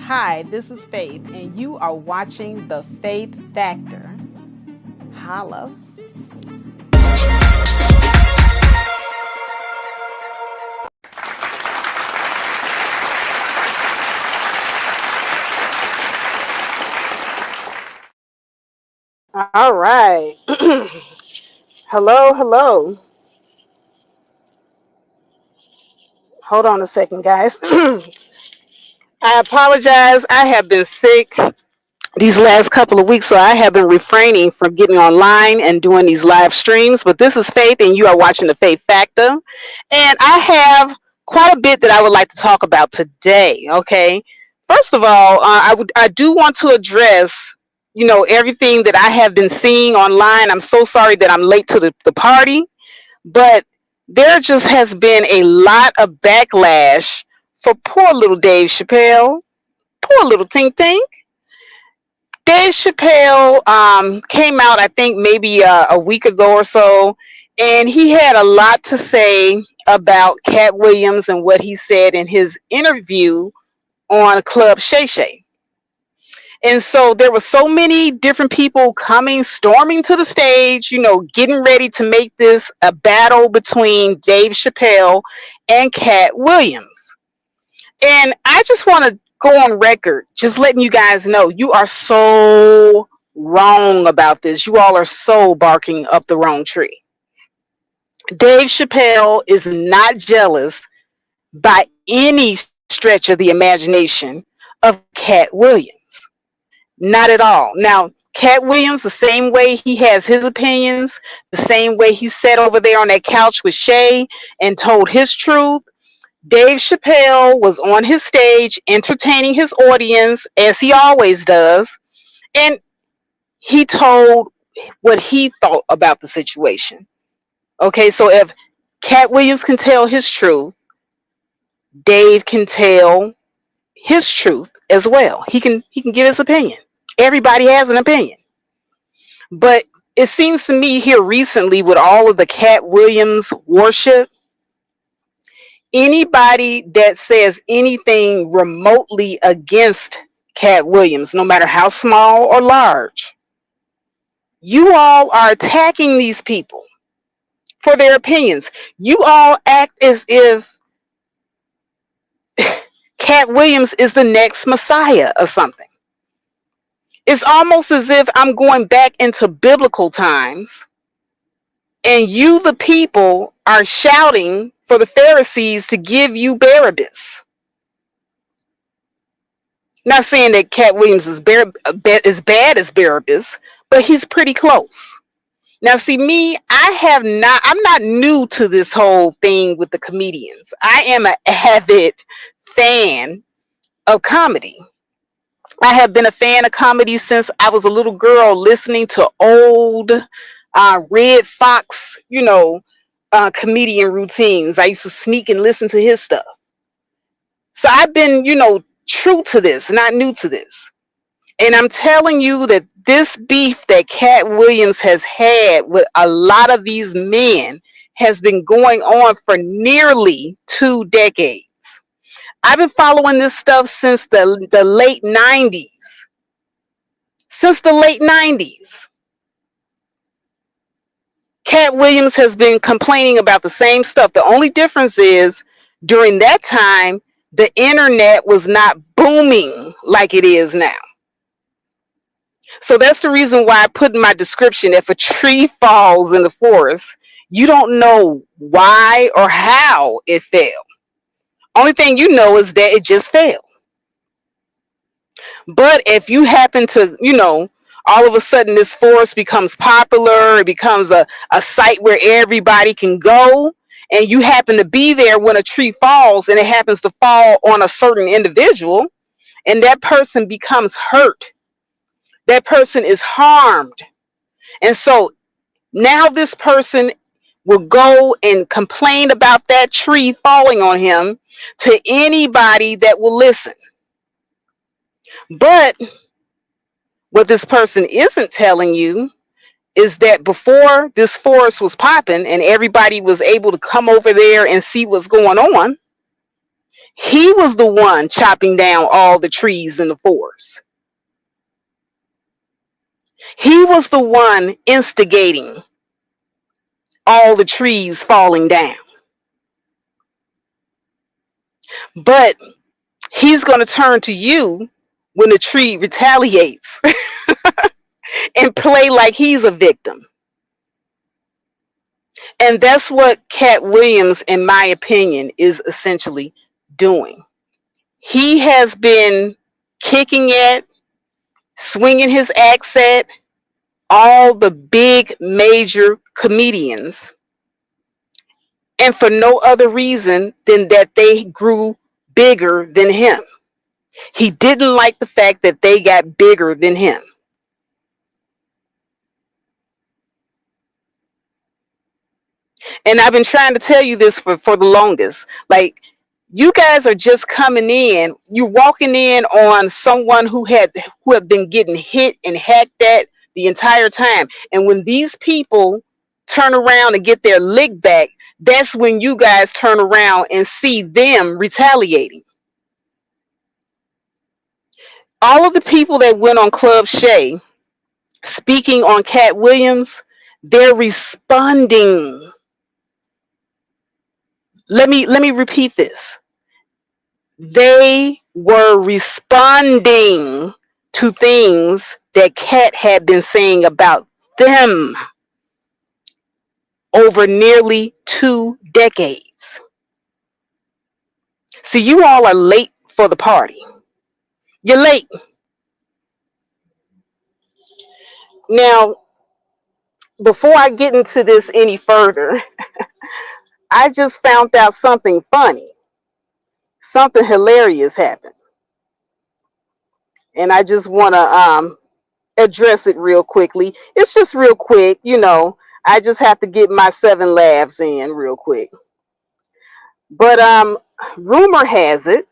Hi, this is Faith, and you are watching The Faith Factor. Holla. All right. Hello. Hold on a second, guys. I apologize. I have been sick these last couple of weeks, so I have been refraining from getting online and doing these live streams. But this is Faith, and you are watching The Faith Factor. And I have quite a bit that I would like to talk about today. Okay. First of all, I do want to address, everything that I have been seeing online. I'm so sorry that I'm late to the party, but there just has been a lot of backlash for poor little Dave Chappelle, poor little Tink Tink. Dave Chappelle came out, I think, maybe a week ago or so, and he had a lot to say about Katt Williams and what he said in his interview on Club Shay Shay. And so there were so many different people storming to the stage, getting ready to make this a battle between Dave Chappelle and Katt Williams. And I just want to go on record, just letting you guys know you are so wrong about this. You all are so barking up the wrong tree. Dave Chappelle is not jealous by any stretch of the imagination of Katt Williams. Not at all. Now, Katt Williams, the same way he has his opinions, the same way he sat over there on that couch with Shay and told his truth, Dave Chappelle was on his stage entertaining his audience as he always does, and he told what he thought about the situation. Okay, so if Katt Williams can tell his truth, Dave can tell his truth as well. He can give his opinion. Everybody has an opinion. But it seems to me here recently with all of the Katt Williams worship, anybody that says anything remotely against Katt Williams, no matter how small or large, you all are attacking these people for their opinions. You all act as if Katt Williams is the next Messiah or something. It's almost as if I'm going back into biblical times and you, the people, are shouting for the Pharisees to give you Barabbas. Not saying that Katt Williams is as bad as Barabbas, but he's pretty close. Now, see, I'm not new to this whole thing with the comedians. I am an avid fan of comedy. I have been a fan of comedy since I was a little girl, listening to old Red Fox, comedian routines. I used to sneak and listen to his stuff. So I've been, true to this, not new to this. And I'm telling you that this beef that Katt Williams has had with a lot of these men has been going on for nearly 2 decades. I've been following this stuff since the late 90s. Since the late 90s. Katt Williams has been complaining about the same stuff. The only difference is during that time, the internet was not booming like it is now. So that's the reason why I put in my description, if a tree falls in the forest, you don't know why or how it fell. Only thing you know is that it just fell. But if you happen to, all of a sudden this forest becomes popular, it becomes a site where everybody can go, and you happen to be there when a tree falls and it happens to fall on a certain individual, and that person becomes hurt. That person is harmed. And so now this person will go and complain about that tree falling on him to anybody that will listen. But what this person isn't telling you is that before this forest was popping and everybody was able to come over there and see what's going on, He was the one chopping down all the trees in the forest. He was the one instigating all the trees falling down. But he's going to turn to you when the tree retaliates and play like he's a victim. And that's what Katt Williams, in my opinion, is essentially doing. He has been kicking at, swinging his axe at all the big major comedians, and for no other reason than that they grew bigger than him. He didn't like the fact that they got bigger than him. And I've been trying to tell you this for the longest. Like, you guys are just coming in, you're walking in on someone who have been getting hit and hacked at the entire time. And when these people turn around and get their lick back, that's when you guys turn around and see them retaliating. All of the people that went on Club Shay speaking on Katt Williams, they're responding. Let me repeat this. They were responding to things that Katt had been saying about them over nearly 2 decades. See, you all are late for the party. You're late. Now, before I get into this any further, I just found out something funny. Something hilarious happened. And I just want to address it real quickly. It's just real quick, I just have to get my 7 laughs in real quick. But rumor has it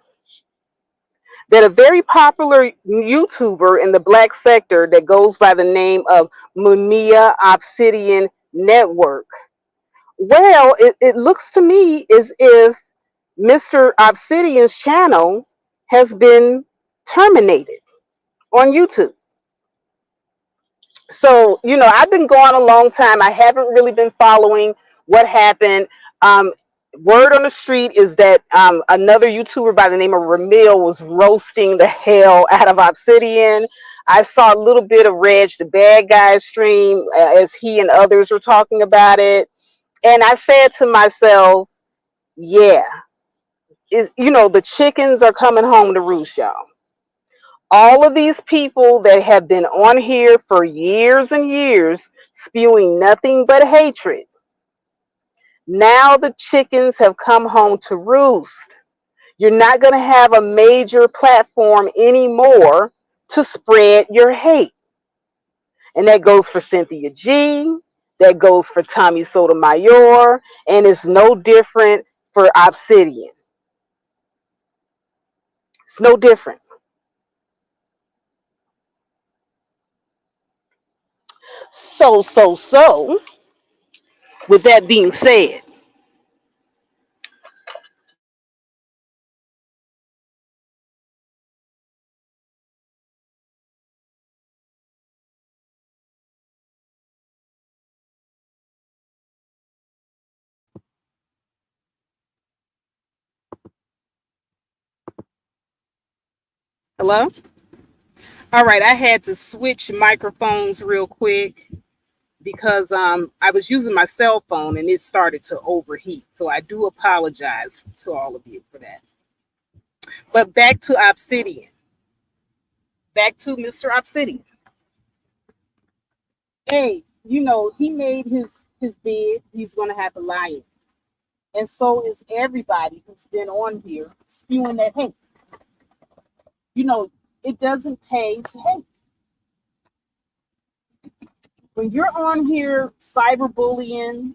that a very popular YouTuber in the black sector that goes by the name of Munia Obsidian Network. Well, it looks to me as if Mr. Obsidian's channel has been terminated on YouTube. So, I've been gone a long time. I haven't really been following what happened. Um, Word on the street is that another YouTuber by the name of Ramil was roasting the hell out of Obsidian. I saw a little bit of Reg the Bad Guy stream as he and others were talking about it. And I said to myself, yeah, the chickens are coming home to roost, y'all. All of these people that have been on here for years and years spewing nothing but hatred. Now the chickens have come home to roost. You're not going to have a major platform anymore to spread your hate. And that goes for Cynthia G, that goes for Tommy Sotomayor, and it's no different for Obsidian. It's no different. So, with that being said, hello? All right, I had to switch microphones real quick because I was using my cell phone and it started to overheat. So I do apologize to all of you for that. But back to Obsidian. Back to Mr. Obsidian. Hey, he made his bed. He's going to have to lie in. And so is everybody who's been on here spewing that hate. It doesn't pay to hate. When you're on here cyberbullying,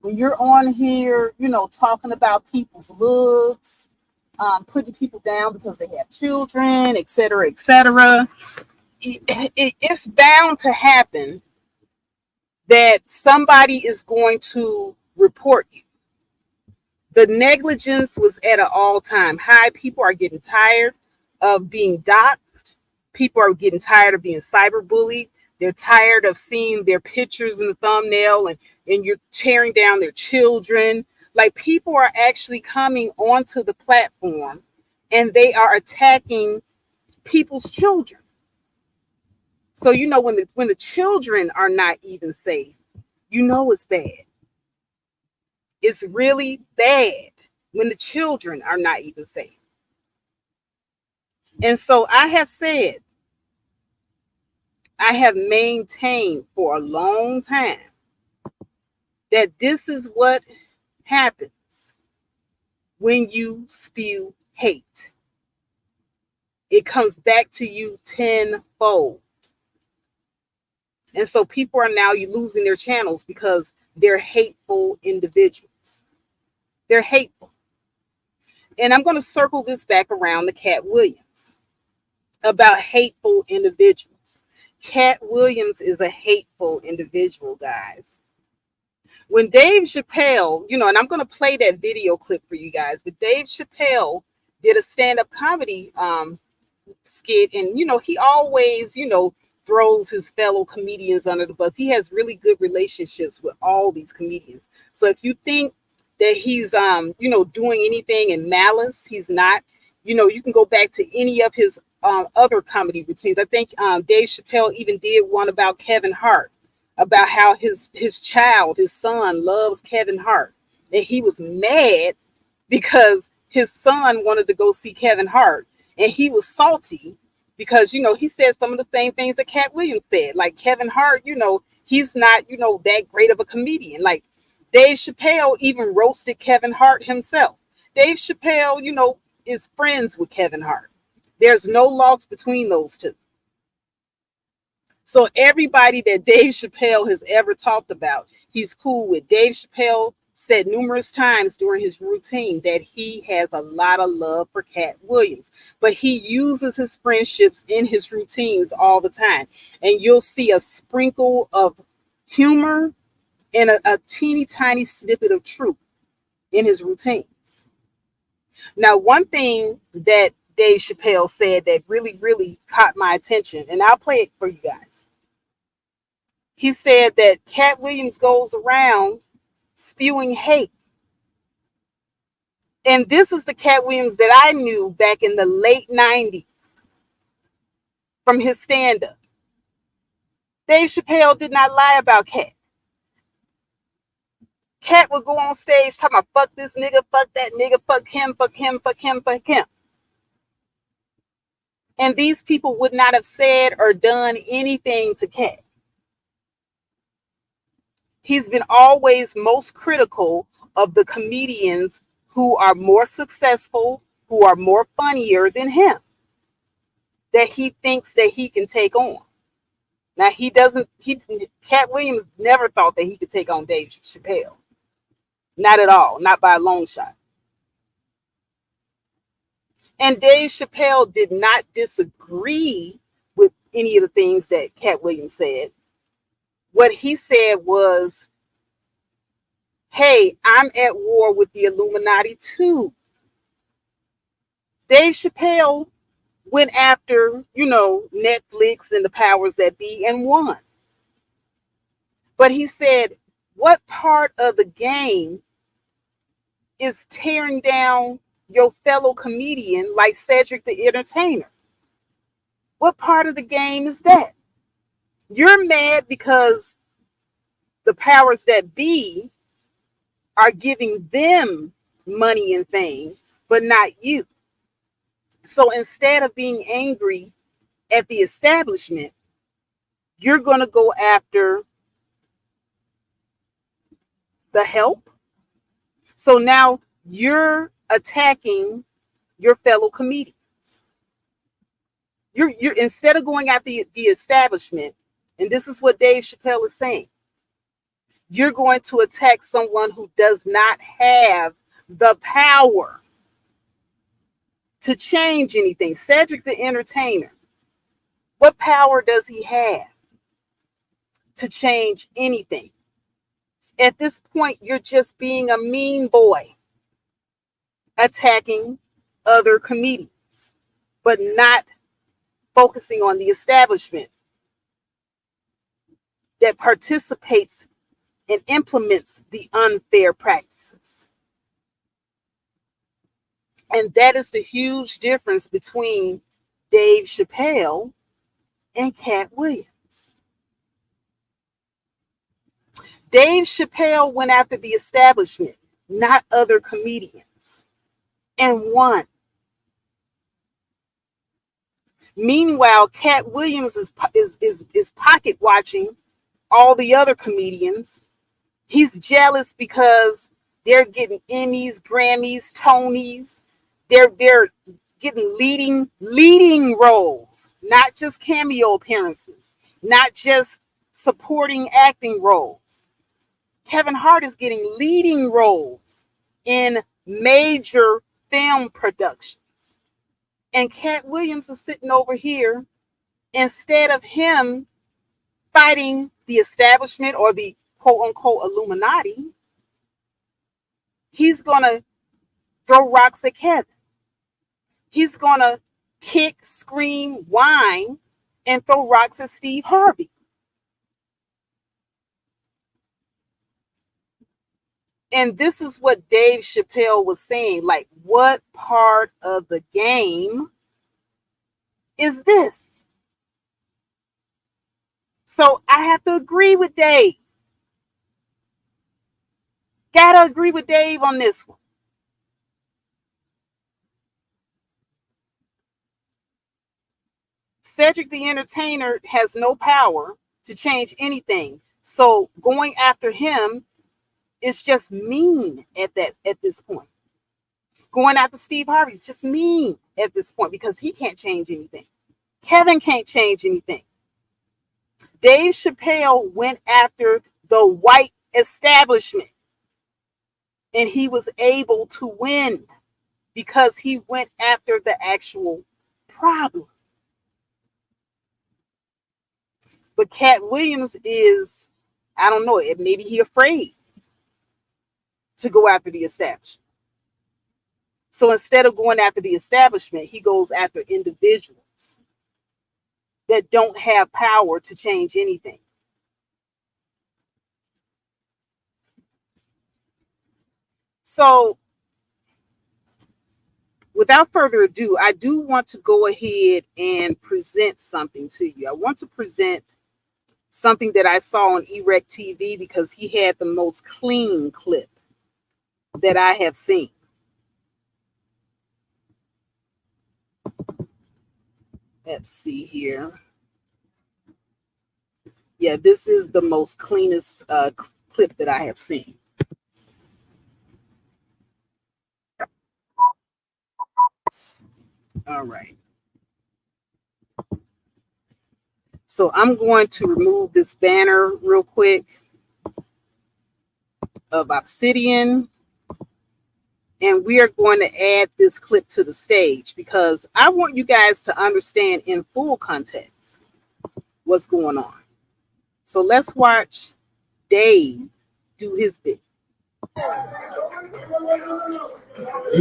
when you're on here, talking about people's looks, putting people down because they have children, etc., etc., it's bound to happen that somebody is going to report you. The negligence was at an all-time high. People are getting tired of being doxxed. People are getting tired of being cyberbullied. They're tired of seeing their pictures in the thumbnail, and you're tearing down their children. Like, people are actually coming onto the platform and they are attacking people's children. So when the children are not even safe, it's bad. It's really bad when the children are not even safe. And so I have maintained for a long time that this is what happens when you spew hate. It comes back to you tenfold. And so people are now losing their channels because they're hateful individuals. They're hateful. And I'm going to circle this back around to Katt Williams about hateful individuals. Katt Williams is a hateful individual, guys. When Dave Chappelle, and I'm going to play that video clip for you guys, but Dave Chappelle did a stand-up comedy skit, and he always throws his fellow comedians under the bus. He has really good relationships with all these comedians. So if you think that he's doing anything in malice, he's not. You can go back to any of his other comedy routines. I think Dave Chappelle even did one about Kevin Hart, about how his son loves Kevin Hart, and he was mad because his son wanted to go see Kevin Hart, and he was salty because he said some of the same things that Katt Williams said. Like, Kevin Hart, he's not that great of a comedian. Like, Dave Chappelle even roasted Kevin Hart himself. Dave Chappelle, is friends with Kevin Hart. There's no loss between those two. So everybody that Dave Chappelle has ever talked about, he's cool with. Dave Chappelle said numerous times during his routine that he has a lot of love for Katt Williams, but he uses his friendships in his routines all the time. And you'll see a sprinkle of humor and a teeny tiny snippet of truth in his routines. Now, one thing that Dave Chappelle said that really, really caught my attention, and I'll play it for you guys. He said that Katt Williams goes around spewing hate. And this is the Katt Williams that I knew back in the late 90s from his stand-up. Dave Chappelle did not lie about Katt. Katt would go on stage talking about fuck this nigga, fuck that nigga, fuck him, fuck him, fuck him, fuck him. And these people would not have said or done anything to Katt. He's been always most critical of the comedians who are more successful, who are more funnier than him, that he thinks that he can take on. Now, Katt Williams never thought that he could take on Dave Chappelle. Not at all, not by a long shot. And Dave Chappelle did not disagree with any of the things that Katt Williams said. What he said was, hey, I'm at war with the Illuminati too. Dave Chappelle went after, Netflix and the powers that be and won. But he said, what part of the game is tearing down your fellow comedian like Cedric the Entertainer? What part of the game is that? You're mad because the powers that be are giving them money and fame, but not you. So instead of being angry at the establishment, you're going to go after the help. So now you're attacking your fellow comedians. You're instead of going after the establishment, and this is what Dave Chappelle is saying, you're going to attack someone who does not have the power to change anything. Cedric the Entertainer, what power does he have to change anything? At this point, you're just being a mean boy. attacking other comedians, but not focusing on the establishment that participates and implements the unfair practices. And that is the huge difference between Dave Chappelle and Katt Williams. Dave Chappelle went after the establishment, not other comedians, and won. Meanwhile, Katt Williams is pocket watching all the other comedians. He's jealous because they're getting Emmys, Grammys, Tonys. They're getting leading roles, not just cameo appearances, not just supporting acting roles. Kevin Hart is getting leading roles in major film productions. And Katt Williams is sitting over here, instead of him fighting the establishment or the quote unquote Illuminati, he's going to throw rocks at Kevin. He's going to kick, scream, whine, and throw rocks at Steve Harvey. And this is what Dave Chappelle was saying. Like, what part of the game is this? So I have to agree with Dave. Gotta agree with Dave on this one. Cedric the Entertainer has no power to change anything. So going after him is just mean at this point. Going after Steve Harvey is just mean at this point because he can't change anything. Kevin can't change anything. Dave Chappelle went after the white establishment, and he was able to win because he went after the actual problem. But Katt Williams is, I don't know, maybe he's afraid to go after the establishment. So instead of going after the establishment, he goes after individuals that don't have power to change anything. So without further ado, I do want to go ahead and present something to you. I want to present something that I saw on Erect TV because he had the most clean clip that I have seen. Let's see here. Yeah, this is the most cleanest clip that I have seen. All right. So I'm going to remove this banner real quick of Obsidian. And we are going to add this clip to the stage because I want you guys to understand in full context what's going on. So let's watch Dave do his bit. Hey,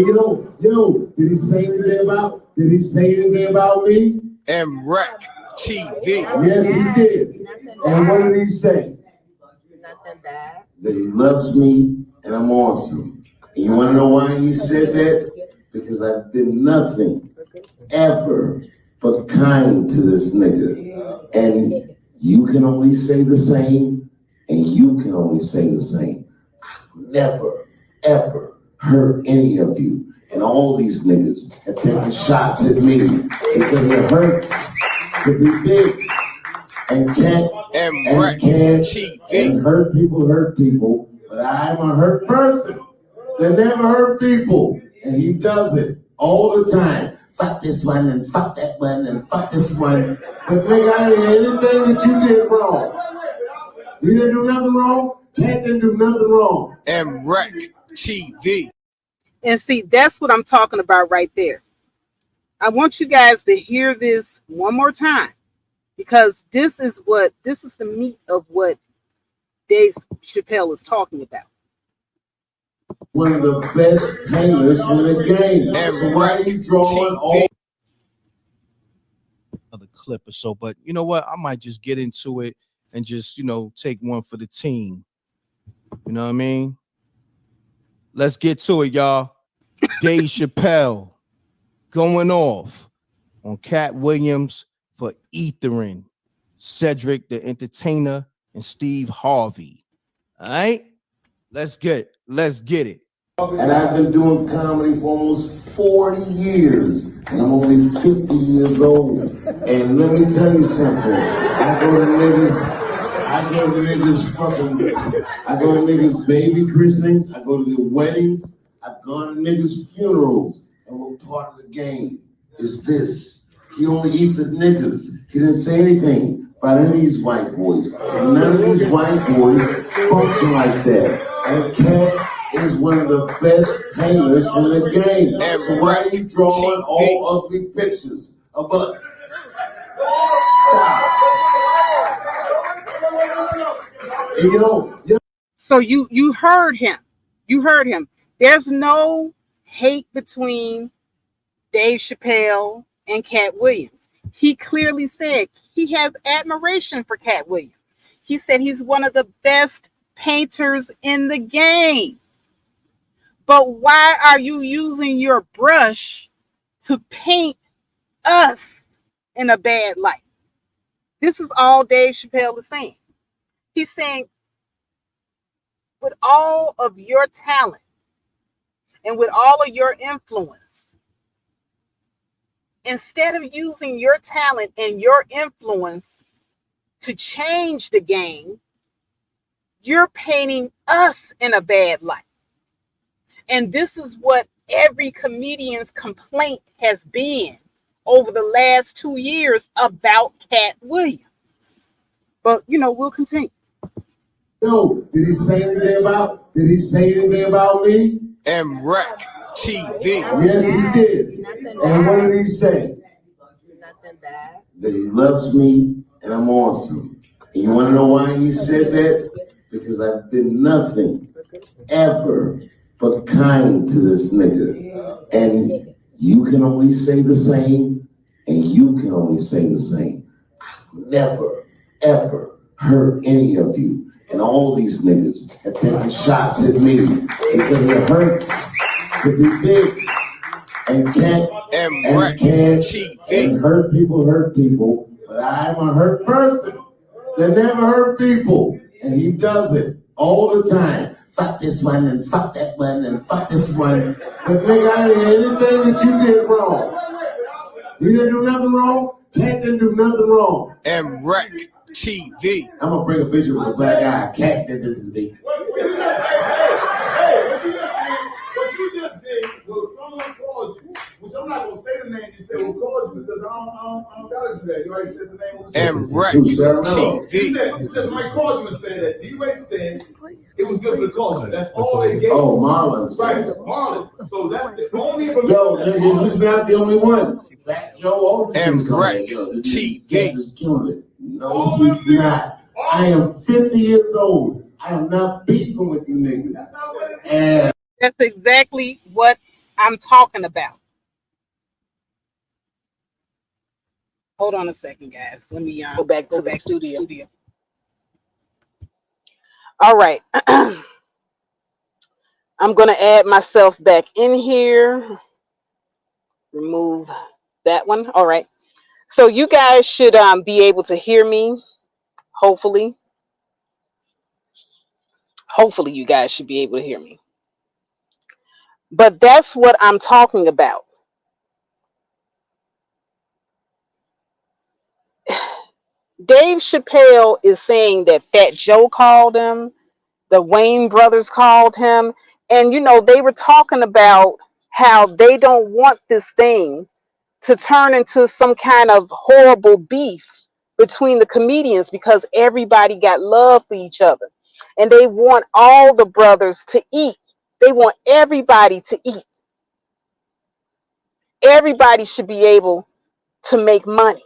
yo, did he say anything about me? Rec TV. Yes, he did. And what did he say? That he loves me and I'm awesome. And you want to know why he said that? Because I've been nothing ever but kind to this nigga. And you can only say the same, and you can only say the same. Never, ever hurt any of you. And all these niggas have taken shots at me because it hurts to be big. And can't and hurt people, but I'm a hurt person that never hurt people. And he does it all the time. Fuck this one and fuck that one and fuck this one. But nigga, I didn't hear anything that you did wrong. You didn't do nothing wrong. Katt didn't do nothing wrong. Rec TV. And see, that's what I'm talking about right there. I want you guys to hear this one more time because this is the meat of what Dave Chappelle is talking about. one of the best painters in the game. So why are you drawing all Another clip or so, but you know what? I might just get into it and just, take one for the team. You know what I mean? Let's get to it, y'all. Dave Chappelle going off on Katt Williams for ethering Cedric the Entertainer and Steve Harvey. All right? Let's get it. And I've been doing comedy for almost 40 years. And I'm only 50 years old. And let me tell you something. I go to niggas baby christenings. I go to their weddings. I've gone to niggas funerals. And we're part of the game. It's this. He only eats the niggas. He didn't say anything about any of these white boys. And none of these white boys function like that. And Katt is one of the best painters in the game. So why are you drawing all ugly pictures of us? Stop. So you heard him. You heard him. There's no hate between Dave Chappelle and Katt Williams. He clearly said he has admiration for Katt Williams. He said he's one of the best painters in the game. But why are you using your brush to paint us in a bad light? This is all Dave Chappelle is saying. He's saying, with all of your talent and with all of your influence, instead of using your talent and your influence to change the game, you're painting us in a bad light. And this is what every comedian's complaint has been over the last 2 years about Katt Williams. But, we'll continue. No, did he say anything about me? MREC TV. Yes, he did. And what did he say? That he loves me and I'm awesome. And you want to know why he said that? Because I've been nothing ever but kind to this nigga. And you can only say the same, and you can only say the same. I've never, ever hurt any of you. And all these niggas have taken shots at me because it hurts to be big. And can't and hurt people, but I'm a hurt person that never hurt people. And he does it all the time. Fuck this one and fuck that one and fuck this one. But nigga, I didn't hear anything that you did wrong. You didn't do nothing wrong. Katt didn't do nothing wrong. MREC TV. I'm gonna bring a picture of a black guy. Katt did this to me. What you just did was someone called you, which I'm not gonna say the name. You said who called you because I don't gotta do that. You already said the name. MREC TV. You just might call you and say that. D-Ray said it was good for the call you. That's all they gave. Oh, Marlon. Right, Marlon. So that's the only information. Yo, nigga, he's not the only one. Fat Joe, all the things MREC TV. Just killing it. No, he's not. I am 50 years old. I am not beefing with you niggas. And That's exactly what I'm talking about. Hold on a second, guys. Let me go back to the studio. All right. I'm going to add myself back in here. Remove that one. All right. So you guys should be able to hear me, hopefully. Hopefully you guys should be able to hear me. But that's what I'm talking about. Dave Chappelle is saying that Fat Joe called him, the Wayne brothers called him, and they were talking about how they don't want this thing to turn into some kind of horrible beef between the comedians because everybody got love for each other. And they want all the brothers to eat. They want everybody to eat. Everybody should be able to make money.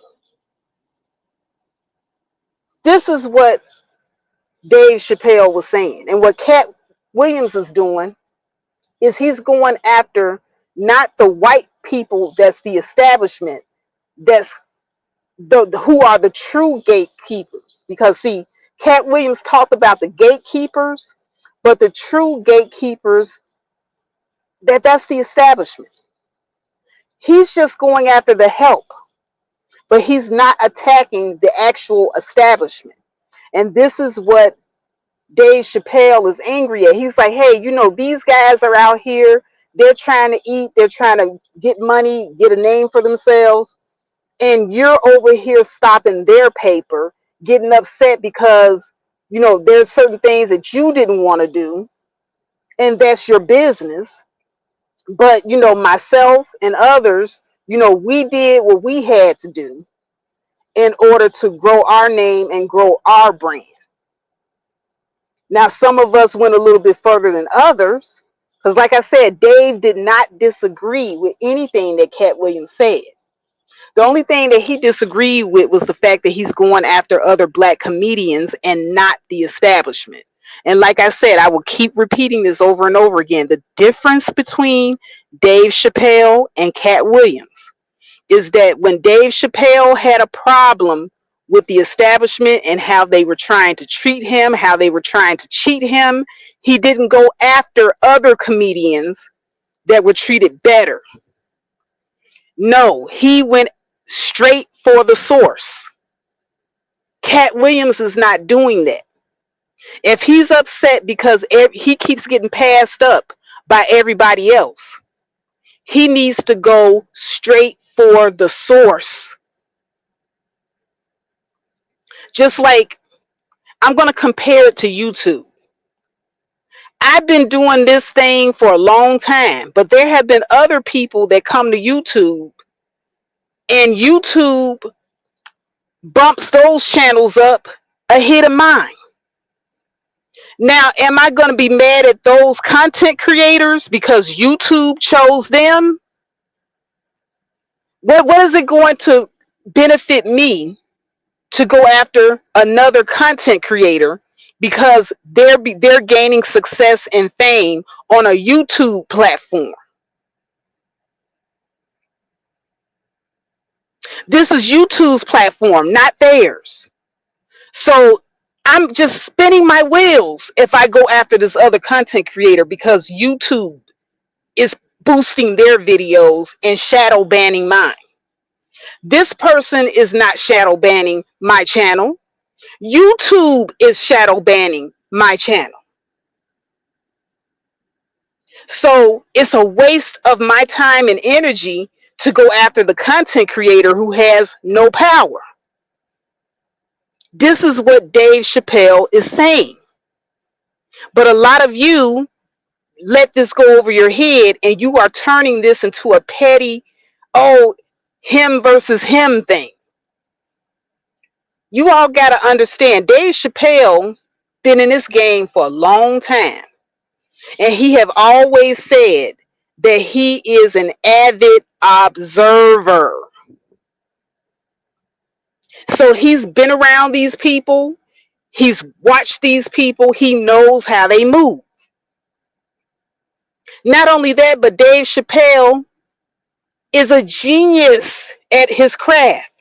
This is what Dave Chappelle was saying. And what Katt Williams is doing is he's going after not the white people that's the establishment, that's the who are the true gatekeepers. Because see, Cat Williams talked about the gatekeepers, but the true gatekeepers, that's the establishment. He's just going after the help, but he's not attacking the actual establishment. And this is what Dave Chappelle is angry at. He's like, hey, these guys are out here. They're trying to eat. They're trying to get money, get a name for themselves. And you're over here stopping their paper, getting upset because, there's certain things that you didn't want to do. And that's your business. But, myself and others, we did what we had to do in order to grow our name and grow our brand. Now, some of us went a little bit further than others, because like I said, Dave did not disagree with anything that Katt Williams said. The only thing that he disagreed with was the fact that he's going after other black comedians and not the establishment. And like I said, I will keep repeating this over and over again. The difference between Dave Chappelle and Katt Williams is that when Dave Chappelle had a problem with the establishment and how they were trying to treat him, how they were trying to cheat him, he didn't go after other comedians that were treated better. No, he went straight for the source. Katt Williams is not doing that. If he's upset because he keeps getting passed up by everybody else, he needs to go straight for the source. Just like, I'm going to compare it to YouTube. I've been doing this thing for a long time, but there have been other people that come to YouTube, and YouTube bumps those channels up ahead of mine. Now, am I going to be mad at those content creators because YouTube chose them? What is it going to benefit me to go after another content creator because they're gaining success and fame on a YouTube platform? This is YouTube's platform, not theirs. So I'm just spinning my wheels if I go after this other content creator because YouTube is boosting their videos and shadow banning mine. This person is not shadow banning my channel. YouTube is shadow banning my channel. So it's a waste of my time and energy to go after the content creator who has no power. This is what Dave Chappelle is saying. But a lot of you let this go over your head and you are turning this into a petty, him versus him thing. You all got to understand, Dave Chappelle been in this game for a long time. And he have always said that he is an avid observer. So he's been around these people. He's watched these people. He knows how they move. Not only that, but Dave Chappelle is a genius at his craft.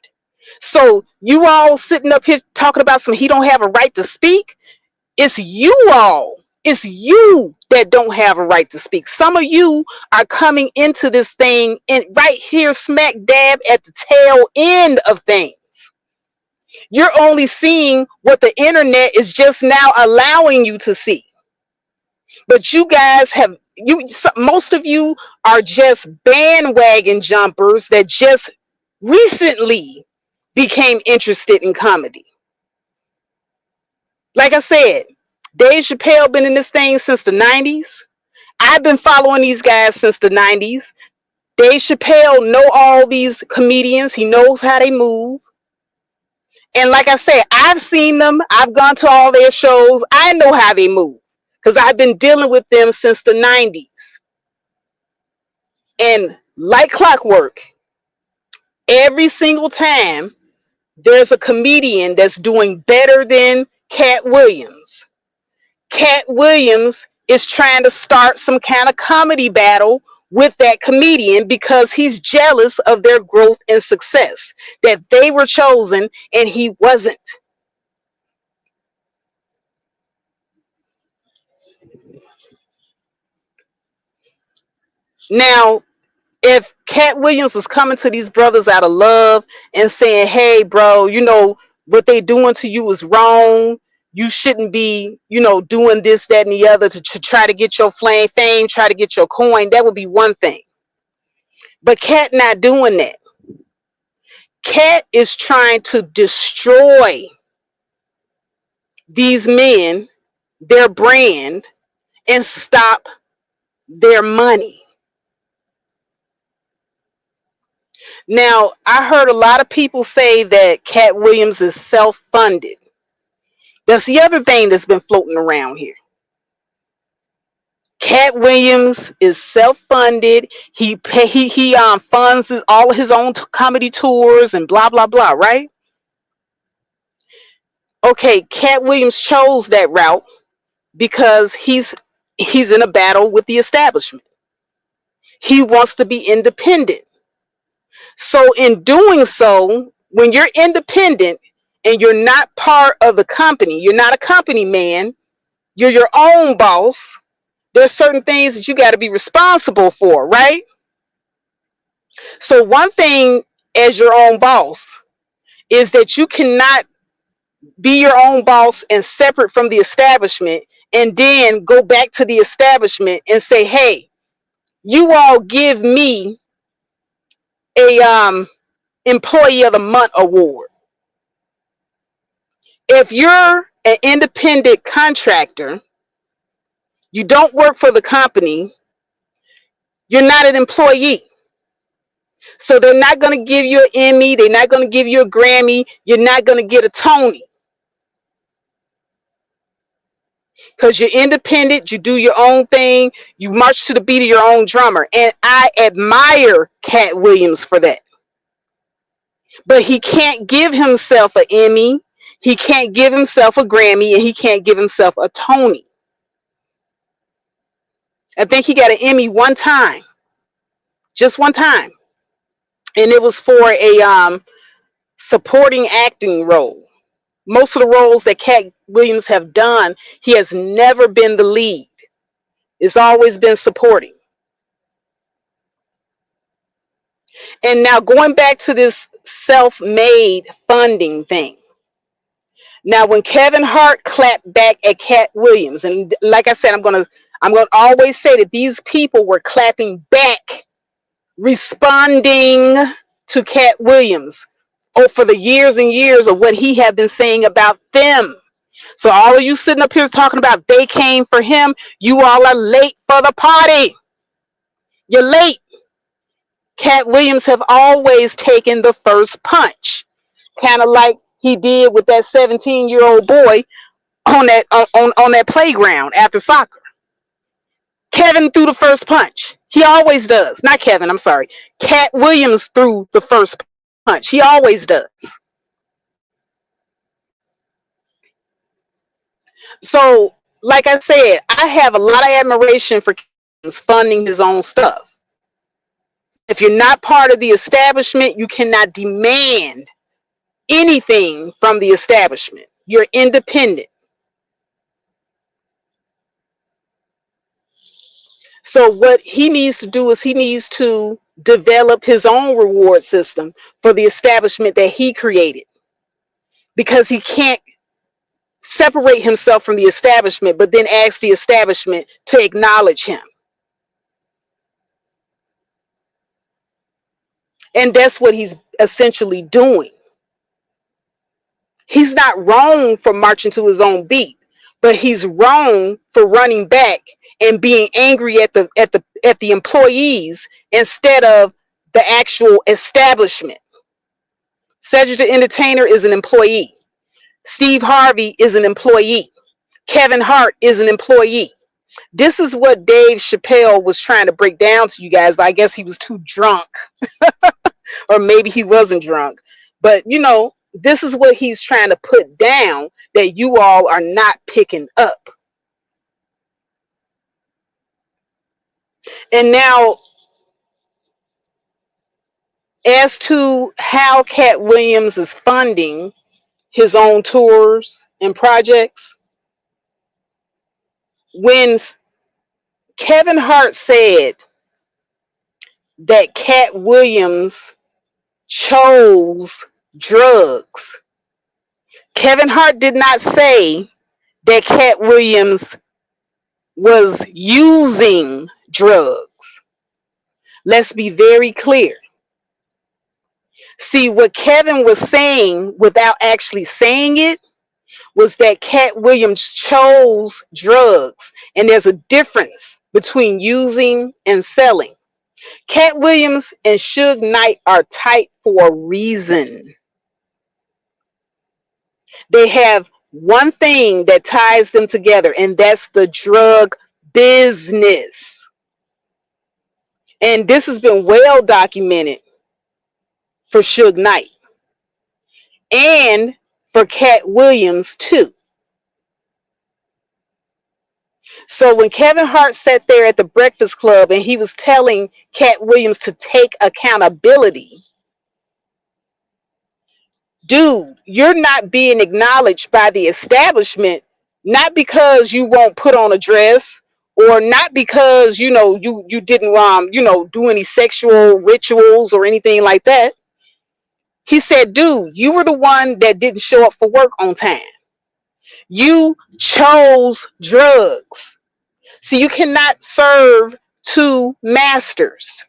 So you all sitting up here talking about he don't have a right to speak. It's you all. It's you that don't have a right to speak. Some of you are coming into this thing and right here smack dab at the tail end of things. You're only seeing what the internet is just now allowing you to see. But you guys most of you are just bandwagon jumpers that just recently became interested in comedy. Like I said, Dave Chappelle been in this thing since the 90s. I've been following these guys since the 90s. Dave Chappelle know all these comedians. He knows how they move. And like I said, I've seen them. I've gone to all their shows. I know how they move because I've been dealing with them since the 90s. And like clockwork, every single time there's a comedian that's doing better than Katt Williams. Katt Williams is trying to start some kind of comedy battle with that comedian because he's jealous of their growth and success, that they were chosen and he wasn't. Now, if Katt Williams was coming to these brothers out of love and saying, hey, bro, what they doing to you is wrong. You shouldn't be, doing this, that, and the other to try to get your fame, try to get your coin. That would be one thing. But Katt not doing that. Katt is trying to destroy these men, their brand, and stop their money. Now, I heard a lot of people say that Katt Williams is self-funded. That's the other thing that's been floating around here. Katt Williams is self-funded. He funds all of his own comedy tours and blah blah blah, right? Okay, Katt Williams chose that route because he's in a battle with the establishment. He wants to be independent. So in doing so, when you're independent and you're not part of the company, you're not a company man, you're your own boss. There's certain things that you got to be responsible for, right? So one thing as your own boss is that you cannot be your own boss and separate from the establishment and then go back to the establishment and say, hey, you all give me a employee of the month award. If you're an independent contractor, you don't work for the company, you're not an employee. So they're not going to give you an Emmy, they're not going to give you a Grammy, you're not going to get a Tony. Because you're independent, you do your own thing, you march to the beat of your own drummer. And I admire Katt Williams for that. But he can't give himself an Emmy, he can't give himself a Grammy, and he can't give himself a Tony. I think he got an Emmy one time. Just one time. And it was for a supporting acting role. Most of the roles that Katt Williams have done, he has never been the lead. It's always been supporting. And now going back to this self-made funding thing. Now, when Kevin Hart clapped back at Katt Williams, and like I said, I'm gonna always say that these people were clapping back, responding to Katt Williams for the years and years of what he had been saying about them. So all of you sitting up here talking about they came for him, you all are late for the party. You're late. Katt Williams have always taken the first punch, kind of like he did with that 17-year-old boy on that playground after soccer. Kevin threw the first punch. He always does. Not Kevin, I'm sorry. Katt Williams threw the first punch. He always does. So, like I said, I have a lot of admiration for Kevin funding his own stuff. If you're not part of the establishment, you cannot demand anything from the establishment. You're independent. So what he needs to do is he needs to develop his own reward system for the establishment that he created, because he can't separate himself from the establishment but then ask the establishment to acknowledge him. And that's what he's essentially doing. He's not wrong for marching to his own beat, but he's wrong for running back and being angry at the employees instead of the actual establishment. Cedric the Entertainer is an employee. Steve Harvey is an employee. Kevin Hart is an employee. This is what Dave Chappelle was trying to break down to you guys, but I guess he was too drunk. Or maybe he wasn't drunk. But, this is what he's trying to put down that you all are not picking up. And now, as to how Cat Williams is funding his own tours and projects, when Kevin Hart said that Cat Williams chose drugs, Kevin Hart did not say that Cat Williams was using drugs. Let's be very clear. See, what Kevin was saying without actually saying it was that Cat Williams chose drugs. And there's a difference between using and selling. Cat Williams and Suge Knight are tight for a reason. They have one thing that ties them together, and that's the drug business. And this has been well documented for Suge Knight and for Cat Williams too. So when Kevin Hart sat there at the Breakfast Club and he was telling Cat Williams to take accountability, dude, you're not being acknowledged by the establishment, not because you won't put on a dress, or not because you didn't do any sexual rituals or anything like that. He said, dude, you were the one that didn't show up for work on time. You chose drugs. So you cannot serve two masters.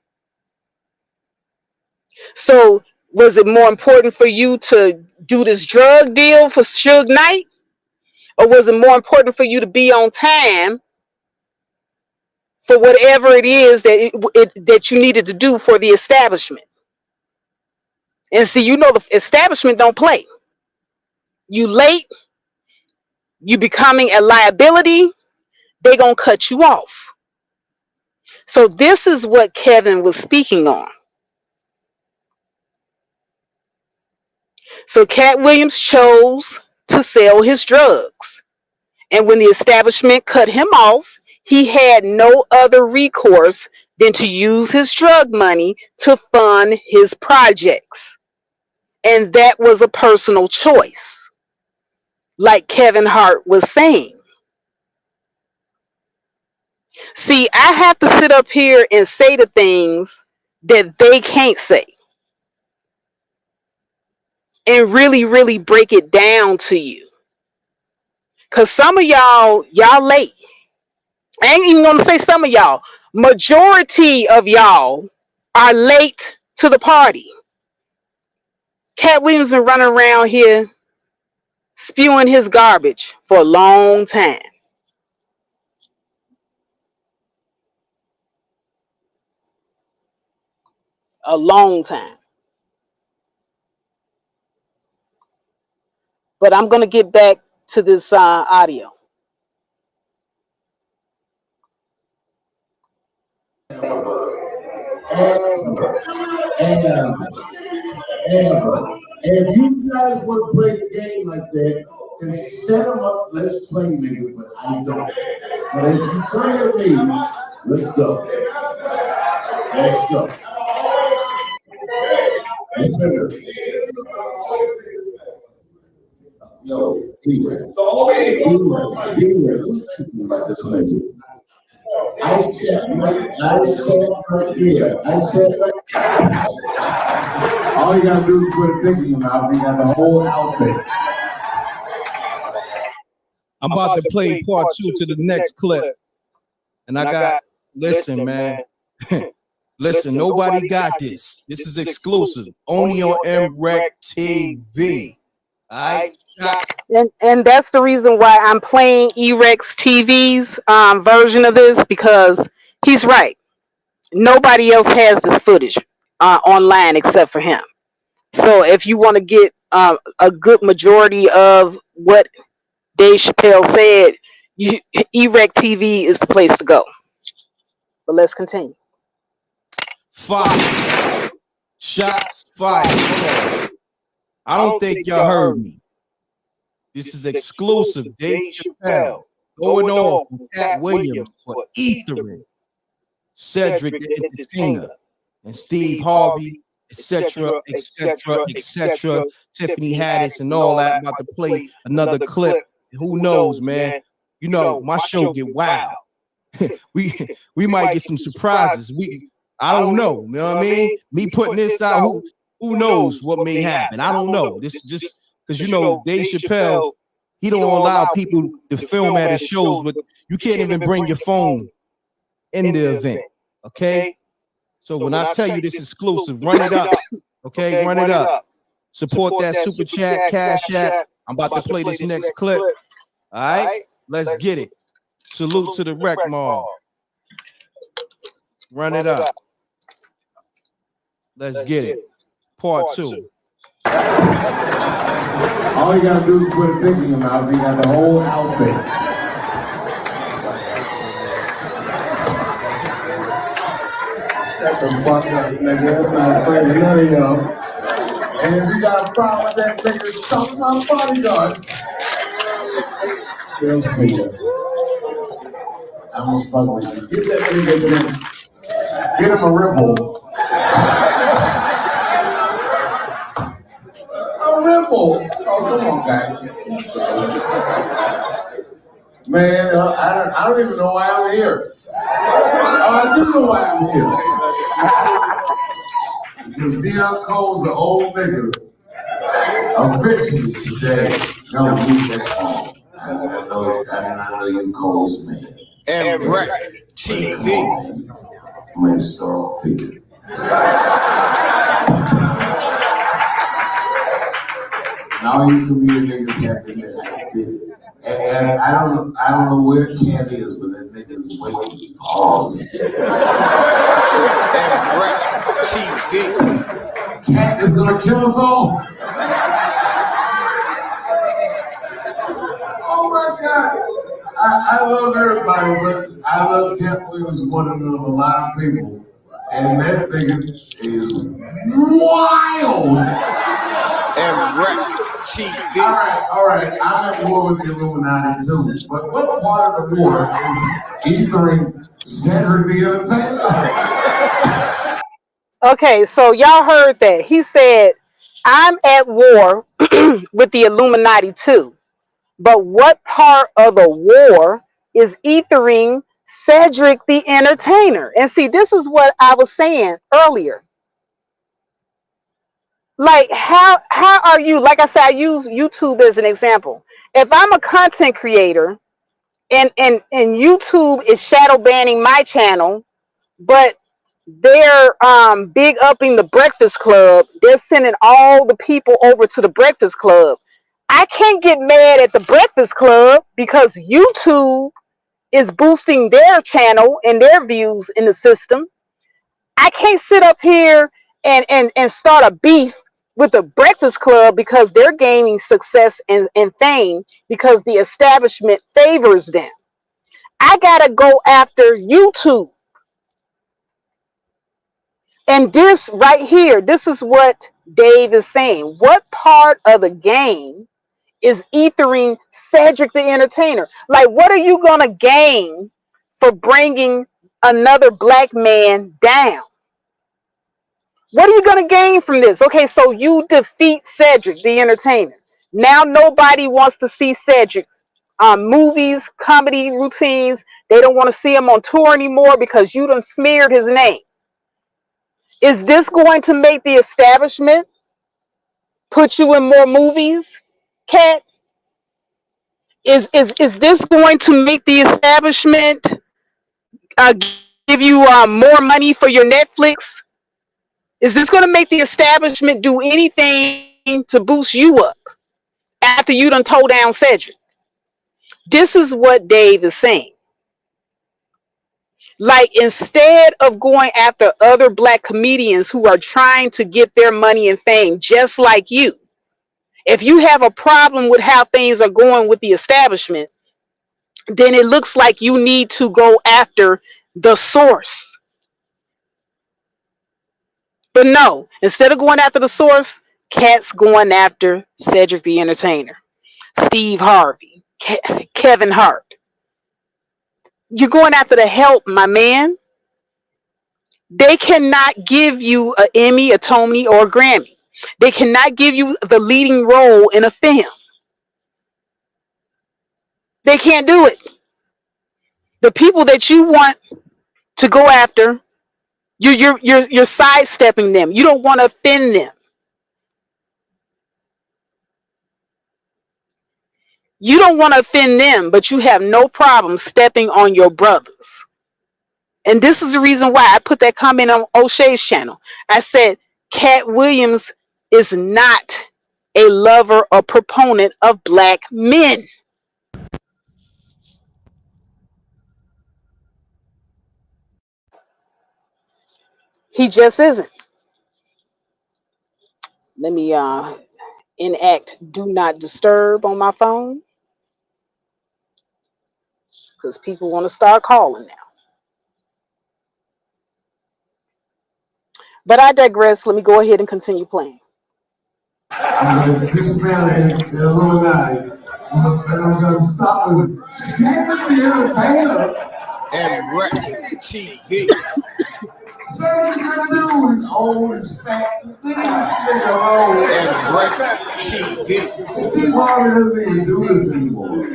So was it more important for you to do this drug deal for Suge Knight? Or was it more important for you to be on time for whatever it is that you needed to do for the establishment? And see, the establishment don't play. You late, you becoming a liability, they gonna cut you off. So this is what Kevin was speaking on. So Cat Williams chose to sell his drugs. And when the establishment cut him off, he had no other recourse than to use his drug money to fund his projects. And that was a personal choice, like Kevin Hart was saying. See, I have to sit up here and say the things that they can't say and really, really break it down to you. Because some of y'all late. I ain't even going to say some of y'all. Majority of y'all are late to the party. Cat Williams been running around here spewing his garbage for a long time. A long time. But I'm going to get back to this audio. Ever. If you guys want to play the game like that, then set them up. Let's play, nigga. But I don't. But if you turn your baby, let's go. Let's go. Listen. Yo, D-Ray. D-Ray. Who's thinking about this nigga? I said right here. I said right here. All you gotta do is put a dick in your mouth. You got the whole outfit. I'm about to play part 2 to the next clip. And I got, listen, man. Listen, nobody got this. This is exclusive. Only on MREC TV. All right? And that's the reason why I'm playing Erex TV's version of this, because he's right. Nobody else has this footage online except for him. So if you want to get a good majority of what Dave Chappelle said, Erex TV is the place to go. But let's continue. Fire. Shots fired. I don't think y'all heard me. This is exclusive. Dave Chappelle going off with Katt Williams for Etherin. Cedric the Entertainer, and Steve Harvey, etc., etc., etc., Tiffany Haddish, and all that. About to play another clip. Who knows, man? You know, my show get wild. we we might get some surprises. I don't know. You know what I mean? Me putting this out, who knows what may happen? I don't know. This just because you know Dave Chappelle, he don't allow people to film at his shows, but you can't even bring your phone in the event. Okay. So when I tell you this exclusive, run it up. Okay, run it up. Support that super chat, cash app. I'm about to play this next clip. All right, let's get it. Salute to the Rec Mall. Run it up. Let's get it. Part 2. All you gotta do is put a dick in your mouth. You got the whole outfit. Shut the fuck up, nigga. I'm not afraid of none of y'all. And if you got a problem with that nigga, talk to my bodyguards. They'll see you. I'm just fucking with you. Get that nigga a drink. Get him a ripple. A ripple. Oh, come on, guys. Man, I don't even know why I'm here. Oh, I do know why I'm here. Because Dion Cole's an old nigga. Officially today. No, leave that song. I know you Cole's man. And Rec TV. I'm a historical figure. Now you comedian niggas have to admit I did it. And I don't know where Katt is, but that nigga's waiting for pause. And Rec TV. Katt is gonna kill us all. Oh my God. I love everybody, but I love Katt Williams more than a lot of people. And that nigga is wild. And Rec TV. All right. I'm at war with the Illuminati too. But what part of the war is ethering Cedric the Entertainer? Okay, so y'all heard that. He said, I'm at war with the Illuminati too. But what part of the war is ethering Cedric the Entertainer? And see, this is what I was saying earlier. Like, how are you? Like I said, I use YouTube as an example. If I'm a content creator and YouTube is shadow banning my channel, but they're big upping the Breakfast Club, they're sending all the people over to the Breakfast Club. I can't get mad at the Breakfast Club because YouTube is boosting their channel and their views in the system. I can't sit up here and start a beef with the Breakfast Club because they're gaining success and fame because the establishment favors them. I gotta go after YouTube. And this right here, this is what Dave is saying. What part of the game is ethering Cedric the Entertainer? Like, what are you gonna gain for bringing another black man down? What are you gonna gain from this? Okay, so you defeat Cedric the Entertainer. Now nobody wants to see Cedric movies, comedy routines. They don't want to see him on tour anymore because you done smeared his name. Is this going to make the establishment put you in more movies, Katt? Is this going to make the establishment give you more money for your Netflix? Is this going to make the establishment do anything to boost you up after you done tore down Cedric? This is what Dave is saying. Like, instead of going after other black comedians who are trying to get their money and fame just like you, if you have a problem with how things are going with the establishment, then it looks like you need to go after the source. But no, instead of going after the source, Katt's going after Cedric the Entertainer, Steve Harvey, Kevin Hart. You're going after the help, my man. They cannot give you an Emmy, a Tony, or a Grammy. They cannot give you the leading role in a film. They can't do it. The people that you want to go after, you're sidestepping them. You don't want to offend them. You don't want to offend them, but you have no problem stepping on your brothers. And this is the reason why I put that comment on O'Shea's channel. I said, Katt Williams is not a lover or proponent of black men. He just isn't. Let me enact do not disturb on my phone because people want to start calling now. But I digress. Let me go ahead and continue playing. This man is the Illuminati, and I'm gonna stop with Stephen the Entertainer. And Wreck TV. So you can do is old as fat. This nigga old. And Wreck TV. Steve Harvey doesn't even do this anymore.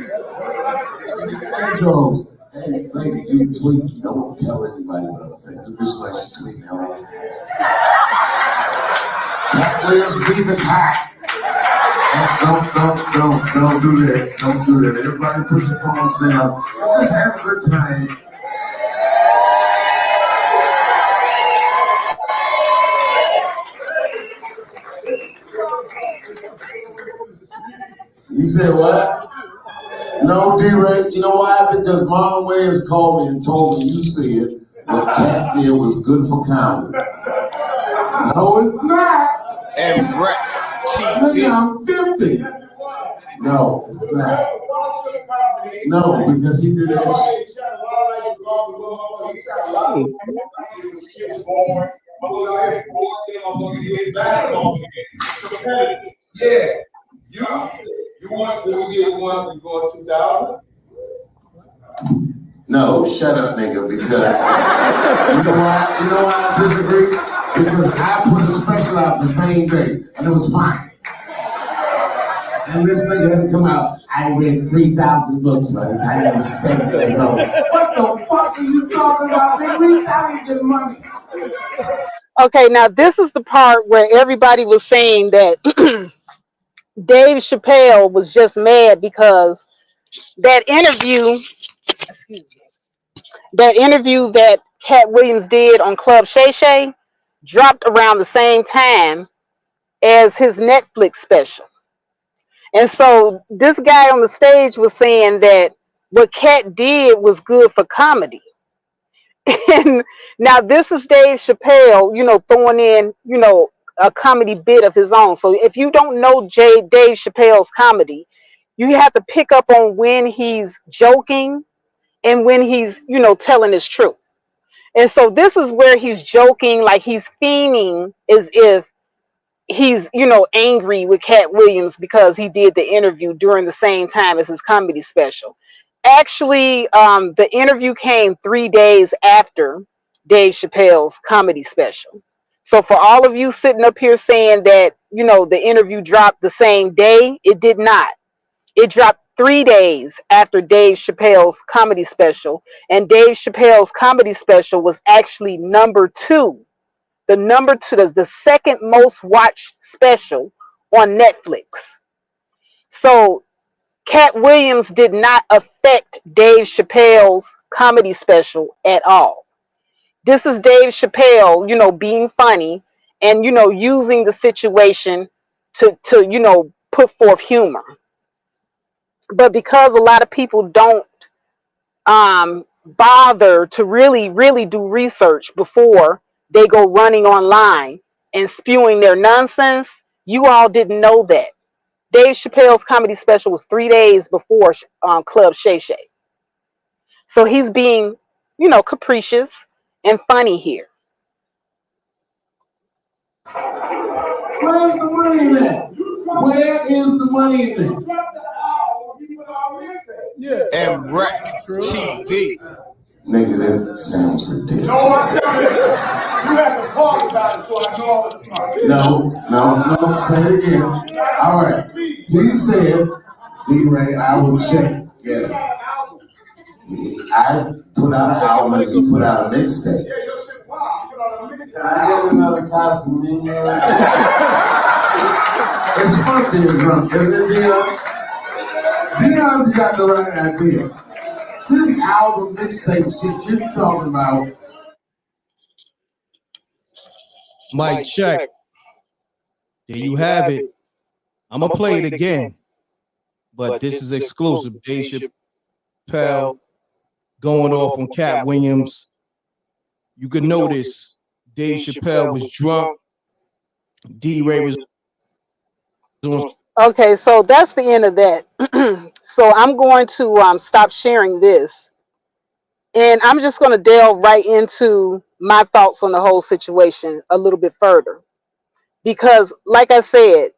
Hey, Jones. Hey, lady, you tweet. Don't tell anybody what I'm saying. The bitch like she tweeting all the time. Katt Williams' beef is hot. Don't do that. Don't do that. Everybody put your phones down. Just have a good time. You said what? No, D-Ray. You know why? Because Mom Wayans called me and told me you said what Katt did was good for comedy. No, it's not. And Wreck Nigga, TV. I'm 50. No, it's not. No, because he did that shit. Yeah. You want to get one before 2000? No, shut up, nigga, because you know why? You know why I disagree? Because I put a special out the same day, and it was fine. And this nigga had come out, I read 3,000 books by the time I was 7 years old. What the fuck are you talking about, nigga? I ain't getting money. Okay, now this is the part where everybody was saying that Dave Chappelle was just mad because that interview, excuse me, that interview that Katt Williams did on Club Shay Shay dropped around the same time as his Netflix special. And so this guy on the stage was saying that what Katt did was good for comedy. And now this is Dave Chappelle, throwing in, a comedy bit of his own. So if you don't know Dave Chappelle's comedy, you have to pick up on when he's joking and when he's, telling his truth. And so this is where he's joking, like he's fiending as if he's, angry with Katt Williams because he did the interview during the same time as his comedy special. Actually, the interview came 3 days after Dave Chappelle's comedy special. So for all of you sitting up here saying that, the interview dropped the same day, it did not. It dropped 3 days after Dave Chappelle's comedy special, and Dave Chappelle's comedy special was actually number 2. The second most watched special on Netflix. So Katt Williams did not affect Dave Chappelle's comedy special at all. This is Dave Chappelle, being funny and, using the situation to put forth humor. But because a lot of people don't bother to really do research before they go running online and spewing their nonsense, you all didn't know that. Dave Chappelle's comedy special was 3 days before Club Shay Shay. So he's being, capricious and funny here. Where's the money in that? Where is the money in that? And Wreck TV. Nigga, that sounds No, ridiculous. I'm telling you. You have to talk about it so I know all the smart. No, say it again. All right. He said, D-Ray, I will check. Yes. I put out an album and he put out a mixtape. Yeah, your shit pop. You put out a mixtape. Can I get another Casamigos? It's fun being drunk, isn't it, Dion? Dion's got the right idea. This album mixtape shit you're talking about. Mic check. There you have it. I'm gonna play it again, but this is exclusive. Dave Chappelle going off on Katt Williams. You could notice Dave Chappelle was drunk. D-Ray was on. Okay, so that's the end of that. So I'm going to stop sharing this, and I'm just going to delve right into my thoughts on the whole situation a little bit further. Because, like I said,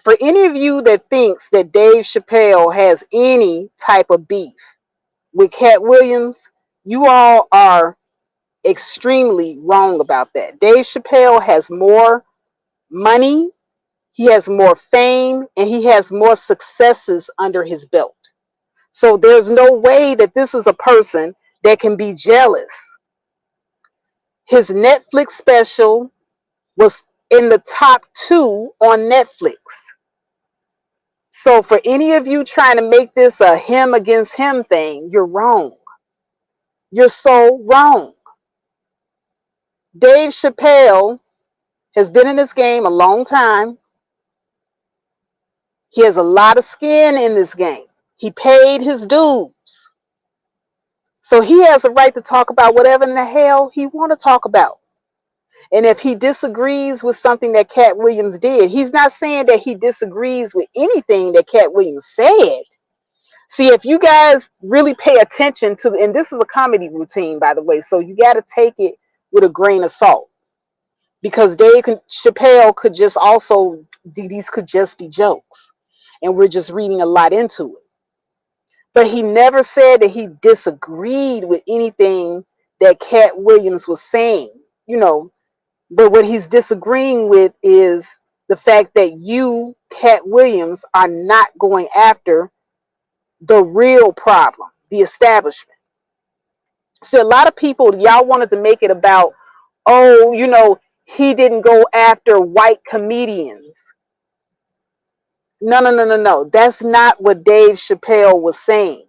for any of you that thinks that Dave Chappelle has any type of beef with Katt Williams, you all are extremely wrong about that. Dave Chappelle has more money, he has more fame, and he has more successes under his belt. So there's no way that this is a person that can be jealous. His Netflix special was in the top 2 on Netflix. So for any of you trying to make this a him against him thing, you're wrong. You're so wrong. Dave Chappelle has been in this game a long time. He has a lot of skin in this game. He paid his dues. So he has a right to talk about whatever in the hell he want to talk about. And if he disagrees with something that Katt Williams did, he's not saying that he disagrees with anything that Katt Williams said. See, if you guys really pay attention to, and this is a comedy routine, by the way, so you got to take it with a grain of salt. Because Dave Chappelle could just also, these could just be jokes. And we're just reading a lot into it. But he never said that he disagreed with anything that Katt Williams was saying, you know. But what he's disagreeing with is the fact that you, Katt Williams, are not going after the real problem, the establishment. See, a lot of people, y'all wanted to make it about, oh, you know, he didn't go after white comedians. No. That's not what Dave Chappelle was saying.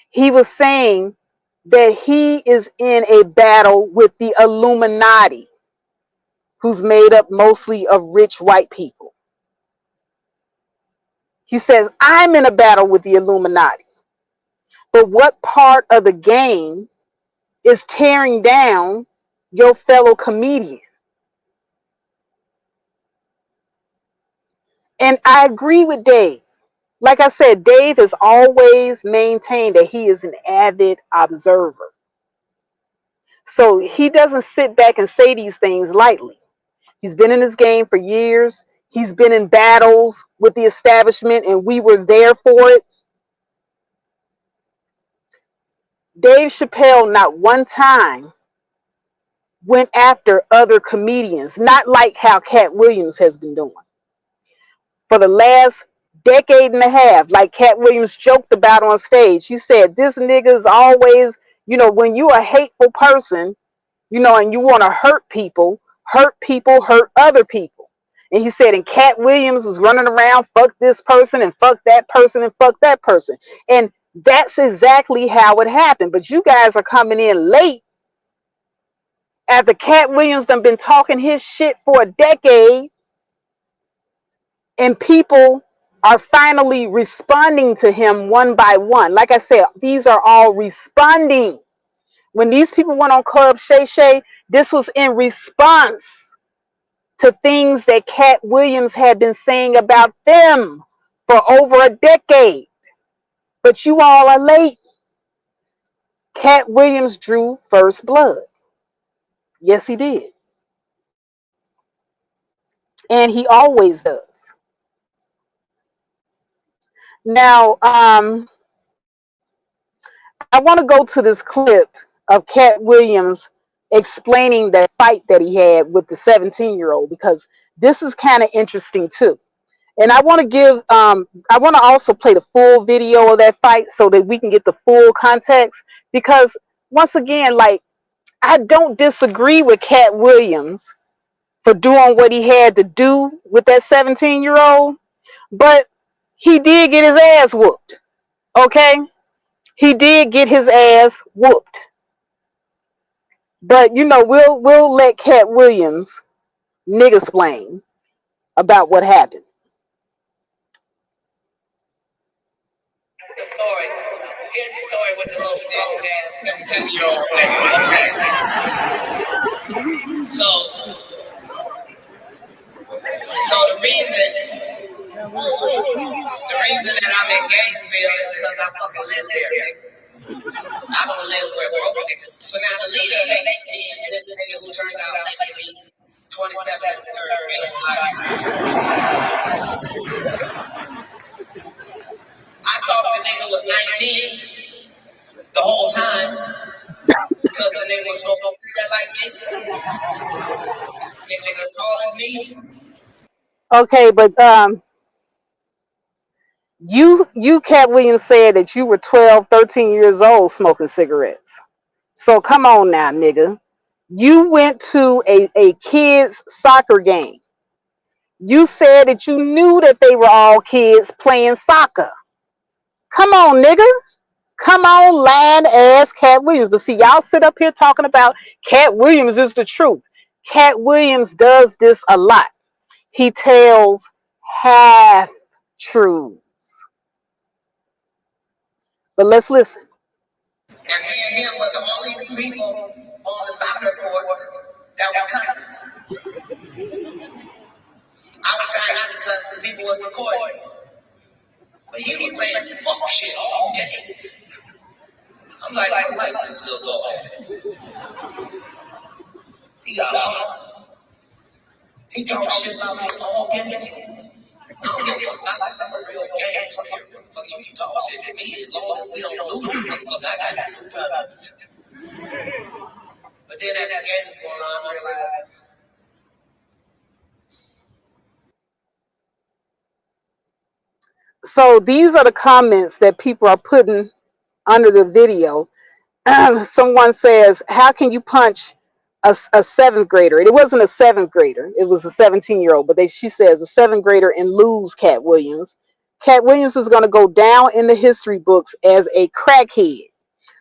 He was saying that he is in a battle with the Illuminati, who's made up mostly of rich white people. He says, I'm in a battle with the Illuminati. But what part of the game is tearing down your fellow comedian? And I agree with Dave. Like I said, Dave has always maintained that he is an avid observer. So he doesn't sit back and say these things lightly. He's been in this game for years. He's been in battles with the establishment, and we were there for it. Dave Chappelle not one time went after other comedians, not like how Katt Williams has been doing. For the last decade and a half, like Katt Williams joked about on stage, he said, this nigga's always, you know, when you a hateful person, you know, and you want to hurt people, hurt other people. And he said, and Katt Williams was running around, fuck this person and fuck that person and fuck that person. And that's exactly how it happened. But you guys are coming in late after Katt Williams done been talking his shit for a decade, and people are finally responding to him one by one. Like I said, these are all responding. When these people went on Club Shay Shay, this was in response to things that Katt Williams had been saying about them for over a decade. But you all are late. Katt Williams drew first blood. Yes, he did. And he always does. Now, I I want to go to this clip of Katt Williams explaining that fight that he had with the 17-year-old because this is kind of interesting too. And I want to I want to also play the full video of that fight so that we can get the full context. Because once again, like, I don't disagree with Katt Williams for doing what he had to do with that 17-year-old, but he did get his ass whooped. Okay? He did get his ass whooped. But we'll let Katt Williams nigga explain about what happened. The story. Here's the story with the little ass 17-year-old nigga. Okay. So the reason that I'm in Gainesville is because I fucking live there, nigga. I don't live where broke niggas. So now the leader of AT is this nigga who turns out to be 27 and 3rd. I thought the nigga was 19 the whole time because the nigga was smoking like me. Nigga was as tall as me. Okay, but you Katt Williams said that you were 12, 13 years old smoking cigarettes. So come on now, nigga. You went to a kids soccer game. You said that you knew that they were all kids playing soccer. Come on, nigga. Come on, lying ass Katt Williams. But see, y'all sit up here talking about Katt Williams is the truth. Katt Williams does this a lot. He tells half truths. But let's listen. And me and him was the only people on the soccer court that was cussing. I was trying not to cuss because people was recording. But he was saying fuck shit all day. I'm like, I like this little boy. He got on. He talk shit about me all day. I don't give a fuck. I'm a real game from here. Fuck you talk shit to me as long as we don't lose. Fuck, I got no problems. But then as that game was going on, I realized. So these are the comments that people are putting under the video. Someone says, how can you punch a seventh grader? It wasn't a seventh grader. It was a 17-year-old. But she says a seventh grader and lose Katt Williams. Katt Williams is going to go down in the history books as a crackhead.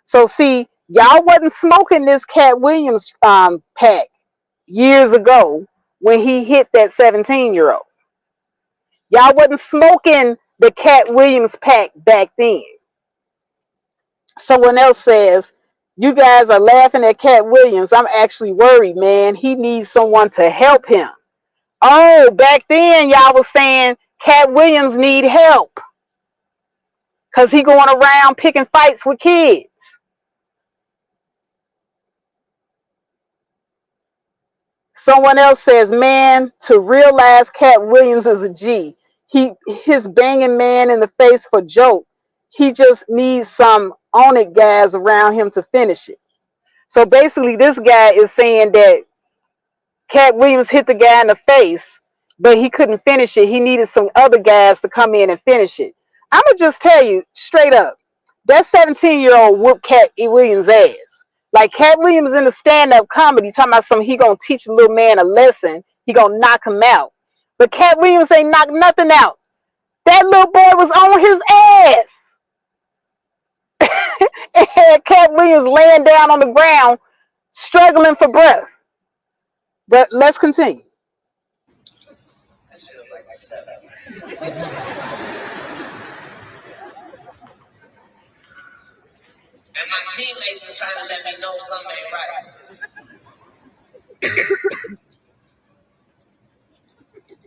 So see, y'all wasn't smoking this Katt Williams pack years ago when he hit that 17-year-old. Y'all wasn't smoking the Katt Williams pack back then. Someone else says, you guys are laughing at Katt Williams. I'm actually worried, man. He needs someone to help him. Oh, back then y'all was saying Katt Williams need help because he going around picking fights with kids. Someone else says, man, to realize Katt Williams is a G. His banging man in the face for joke. He just needs some on it guys around him to finish it. So basically this guy is saying that Katt Williams hit the guy in the face, but he couldn't finish it. He needed some other guys to come in and finish it. I'm going to just tell you straight up, that 17-year-old whooped Katt Williams' ass. Like Katt Williams in the stand-up comedy talking about something, he going to teach a little man a lesson. He going to knock him out. But Katt Williams ain't knocked nothing out. That little boy was on his ass. And had Katt Williams laying down on the ground, struggling for breath. But let's continue. This feels like a setup. And my teammates are trying to let me know something ain't right.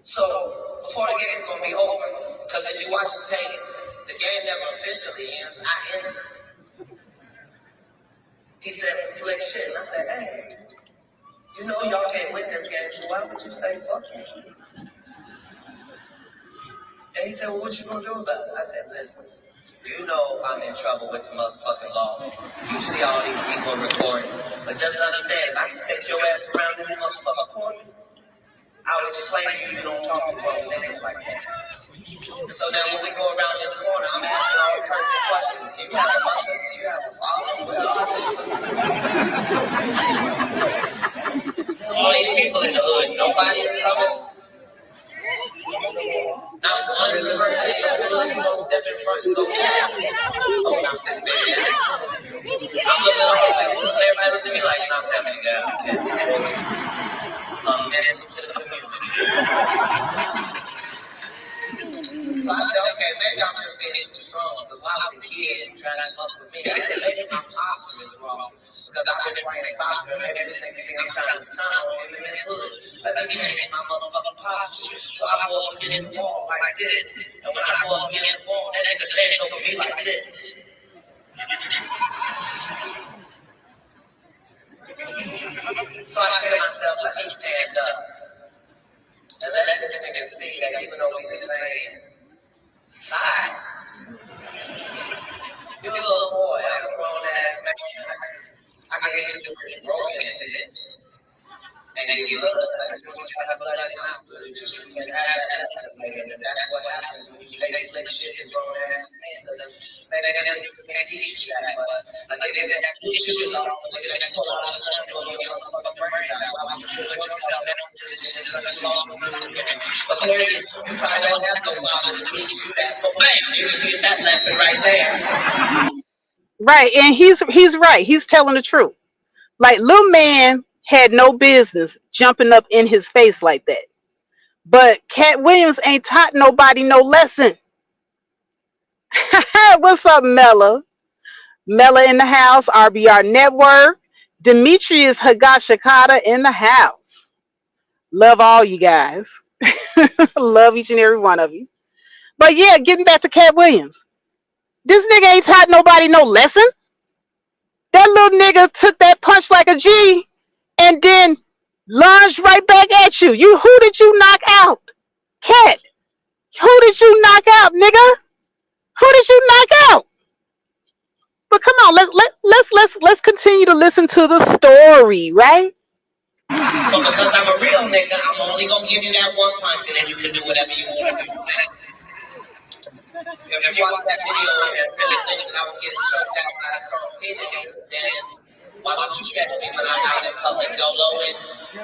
So, before the game's gonna be over, because if you watch the tape, the game never officially ends, I end it. He said some slick shit, and I said, hey, you know y'all can't win this game, so why would you say fuck you? And he said, well, what you gonna do about it? I said, listen, You know I'm in trouble with the motherfucking law. You see all these people recording. But just understand, if I can take your ass around this motherfucking corner, I'll explain to you don't talk to grown niggas like that. So now when we go around this corner, I'm asking all the pertinent questions. Do you have a mother? Do you have a father? Where are they? All these people in the hood, nobody is coming. Not one person in your hood is gonna step in front and go, Katt, open up this baby. I'm looking at all faces and everybody looking at me like, knock that nigga out, Katt. That nigga is a menace to the community. So I said, okay, maybe I'm just being too strong, because why would the kid be trying to fuck with me? I said, maybe my posture is wrong, because I've been playing soccer, and maybe this nigga think I'm trying to stun on him in his hood. Let me change my motherfucking posture. So I go up against the wall like this, and when I go up against the wall, that nigga standing over me like this. So I said to myself, let me stand up, and let this nigga see that even though we the same size, you're a little boy, I'm a grown ass man. I can hit you with this broken fist. And you look like you have a bloody hospital. You can have that lesson later. And that's what happens when you say slick shit to grown ass men. Because maybe they can't teach you that. But a nigga that puts you in law, a nigga that pull out of something, you'll get a motherfucking brain out. Why would you put yourself in that position because you lost something? But clearly, you probably don't have no father to teach you that. So bam, you can get that lesson right there. Right, and he's right. He's telling the truth. Like little man had no business jumping up in his face like that. But Katt Williams ain't taught nobody no lesson. What's up, Mella? Mella in the house, RBR Network. Demetrius Hagashikata in the house. Love all you guys. Love each and every one of you. But yeah, getting back to Katt Williams. This nigga ain't taught nobody no lesson. That little nigga took that punch like a G and then lunged right back at you. Who did you knock out? Katt. Who did you knock out, nigga? Who did you knock out? But come on, let's continue to listen to the story, right? But because I'm a real nigga, I'm only gonna give you that one punch and then you can do whatever you want to do. If you watch that video and really think that I was getting choked out by a strong teenager, then why don't you catch me when I'm out in public dolo and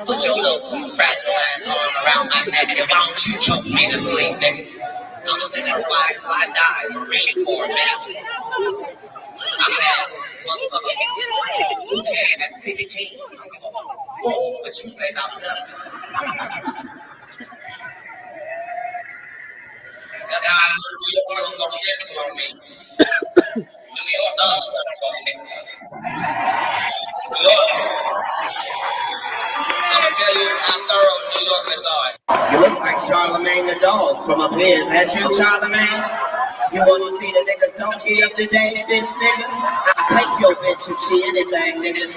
put your little fragile ass arm around my neck and why don't you choke me to sleep, nigga? I'm sitting there fighting till I die, Marine Corps, man. I'm ass, motherfucker. You can't at 16. I'm going, whoa, but you say I'm nothing. That's how I look. New York gonna cancel on me. New York love New York. I'm gonna tell you how thorough New Yorkers are. You look like Charlemagne the dog from up here. Is that you, Charlemagne? You wanna see the niggas donkey up today, bitch nigga? I'll take your bitch if she anything, nigga.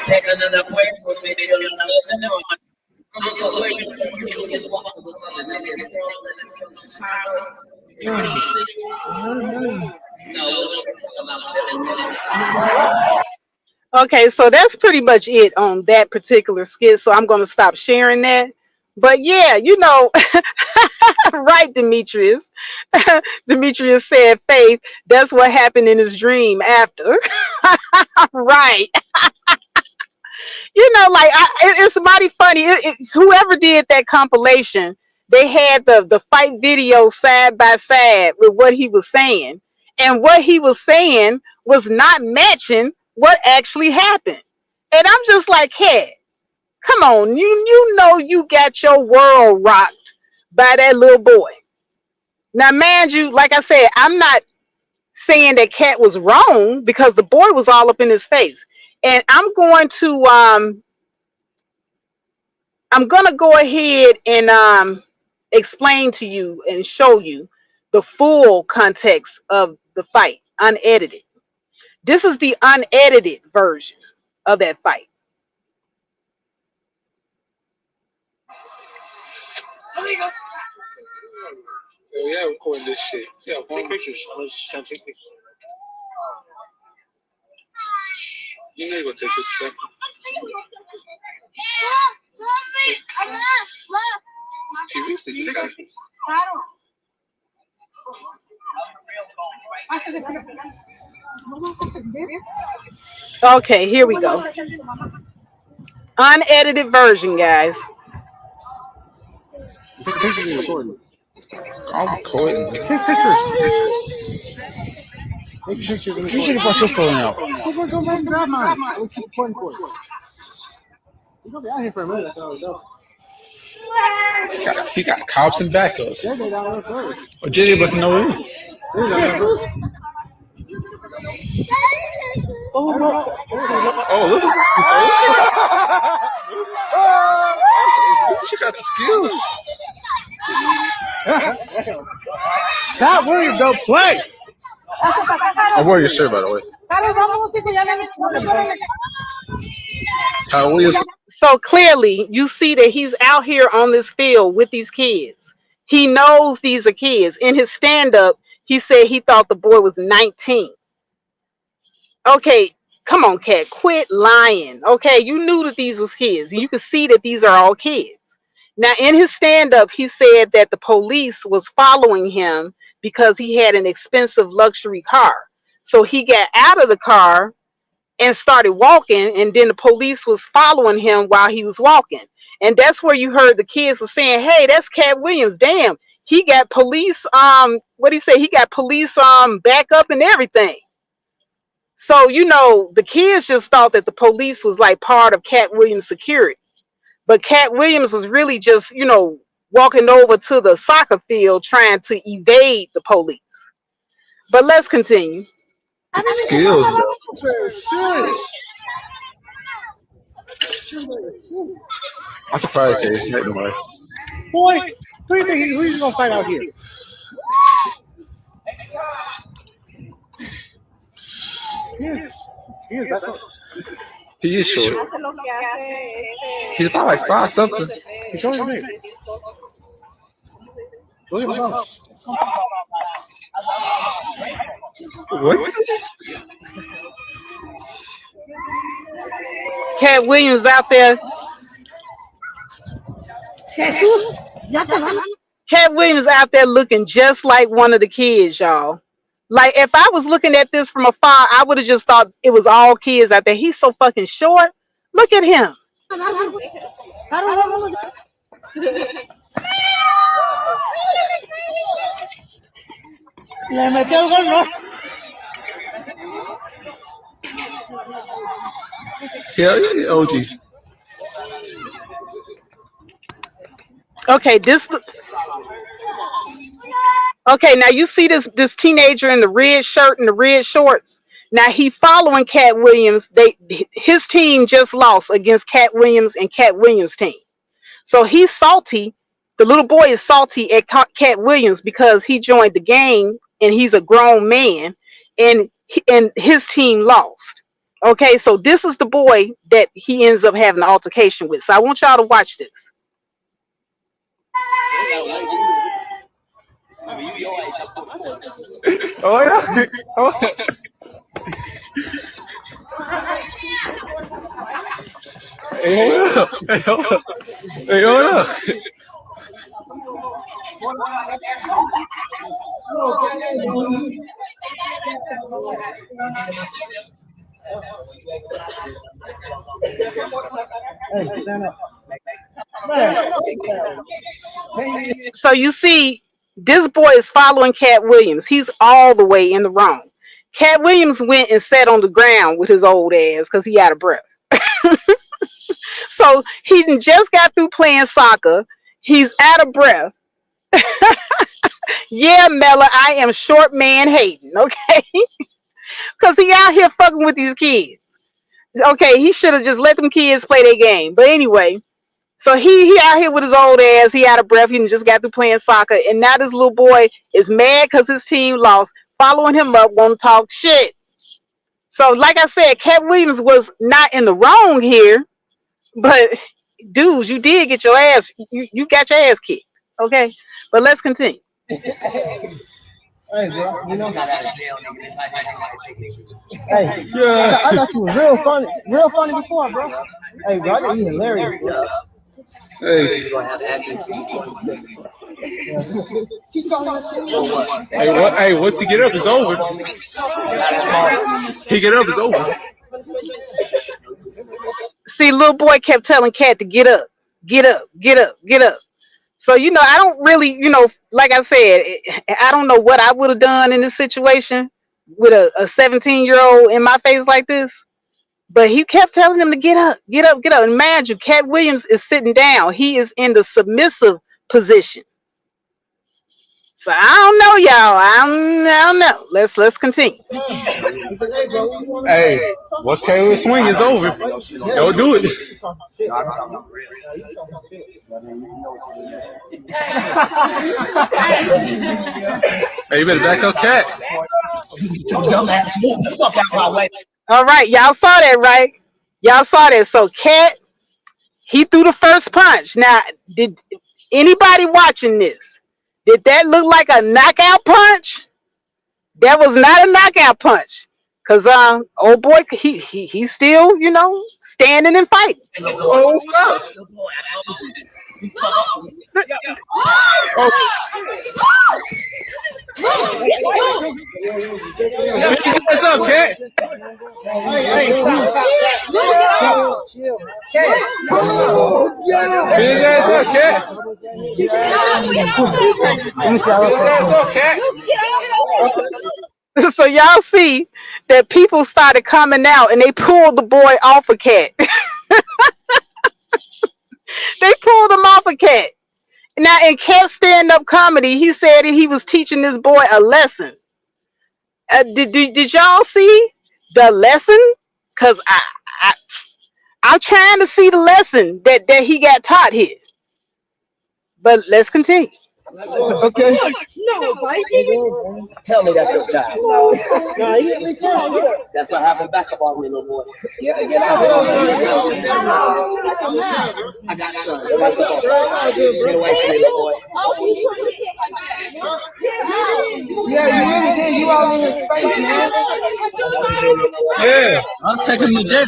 Take another puerto, bitch, you'll another one. I'm gonna go where you from, you looking for other niggas. You from Chicago? You DC? No, we're looking for about Philly, nigga. Okay, so that's pretty much it on that particular skit. So I'm going to stop sharing that. But yeah, right, Demetrius. Demetrius said, Faith, that's what happened in his dream after. Right. It's mighty funny. Whoever did that compilation, they had the fight video side by side with what he was saying. And what he was saying was not matching what actually happened. And I'm just like, hey, come on, you know you got your world rocked by that little boy. Now, mind you, like I said, I'm not saying that Katt was wrong because the boy was all up in his face. And I'm gonna go ahead and explain to you and show you the full context of the fight, unedited. This is the unedited version of that fight. Yeah, recording this shit. See how take pictures. You know you're gonna take pictures. She used to take pictures. Okay, here we go. Unedited version, guys. Take pictures and recording. I'm recording. Take pictures. Take pictures and You should have brought your phone out. Go back and grab mine. I will keep recording for you. You're gonna be out here for a minute. That's all I know. He got cops and backups. Yeah, they got us. Or Jenny wasn't no room. Oh no! Oh, look. She got the skills. Katt Williams, don't play. I'm wearing your shirt, by the way. Katt Williams. So clearly, you see that he's out here on this field with these kids. He knows these are kids. In his stand-up, he said he thought the boy was 19. Okay, come on, Katt, quit lying. Okay, you knew that these was kids. You could see that these are all kids. Now, in his stand-up, he said that the police was following him because he had an expensive luxury car. So he got out of the car and started walking, and then the police was following him while he was walking. And that's where you heard the kids were saying, hey, that's Katt Williams. Damn, he got police, what do you say? He got police backup and everything. So, you know, the kids just thought that the police was like part of Katt Williams' security. But Katt Williams was really just, you know, walking over to the soccer field trying to evade the police. But let's continue. Skills, though. I'm surprised they didn't hurt nobody. Boy, who do you think? Who you gonna fight out here? He is short. He's about like 5 something. He's shorter than me. Look at him. What? Katt Williams out there. Katt Williams out there looking just like one of the kids, y'all. Like, if I was looking at this from afar, I would have just thought it was all kids out there. He's so fucking short. Look at him. Hell yeah, OG. Okay, okay, now you see this teenager in the red shirt and the red shorts. Now he following Katt Williams. His team just lost against Katt Williams and Katt Williams' team. So he's salty. The little boy is salty at Katt Williams because he joined the game and he's a grown man, and his team lost. Okay, so this is the boy that he ends up having an altercation with. So I want y'all to watch this. Oh yeah. Oh. Hey, hold up. Hey, hold up. Hey, hold up. Hey, stand up. So you see, this boy is following Katt Williams. He's all the way in the wrong. Katt Williams went and sat on the ground with his old ass because he out of breath. So he just got through playing soccer. He's out of breath. Yeah, Mella, I am short man hating, okay? Because he out here fucking with these kids. Okay, he should have just let them kids play their game. But anyway, so he out here with his old ass. He out of breath. He just got through playing soccer. And now this little boy is mad because his team lost, following him up, won't talk shit. So like I said, Katt Williams was not in the wrong here. But, dudes, you did get your ass, you got your ass kicked. Okay? But let's continue. Hey, bro, you know. Hey, I thought you was real funny before, bro. Hey, bro, I think you hilarious, bro. Hey, Keep talking that shit. hey, what? Hey, once he get up, it's over. He get up, it's over. See, little boy kept telling Cat to get up, get up, get up, get up. So, I don't really, like I said, I don't know what I would have done in this situation with a 17-year-old in my face like this. But he kept telling him to get up, get up, get up. And mind you, Cat Williams is sitting down. He is in the submissive position. So I don't know, y'all. I don't know. Let's continue. Hey, once Caleb swing is over, don't do it. Hey, you better back up, Cat. All right, y'all saw that, right? Y'all saw that. So Cat, he threw the first punch. Now, did anybody watching this? Did that look like a knockout punch? That was not a knockout punch. Cause old boy, he's still, standing and fighting. Oh, stop. What's up, Cat? Big ass up, Cat. So y'all see that people started coming out and they pulled the boy off of Cat. They pulled him off of Cat. Now in Cat stand-up comedy, he said that he was teaching this boy a lesson. Did y'all see the lesson? Cause I'm trying to see the lesson that he got taught here. But let's continue. Okay. Tell me that's your child. No, you hit me first, bro. That's what happened back up on me, little boy. I got son. Get away from me, little boy. Yeah, you really did. You all in his face, man. Yeah. I'm taking you to jail.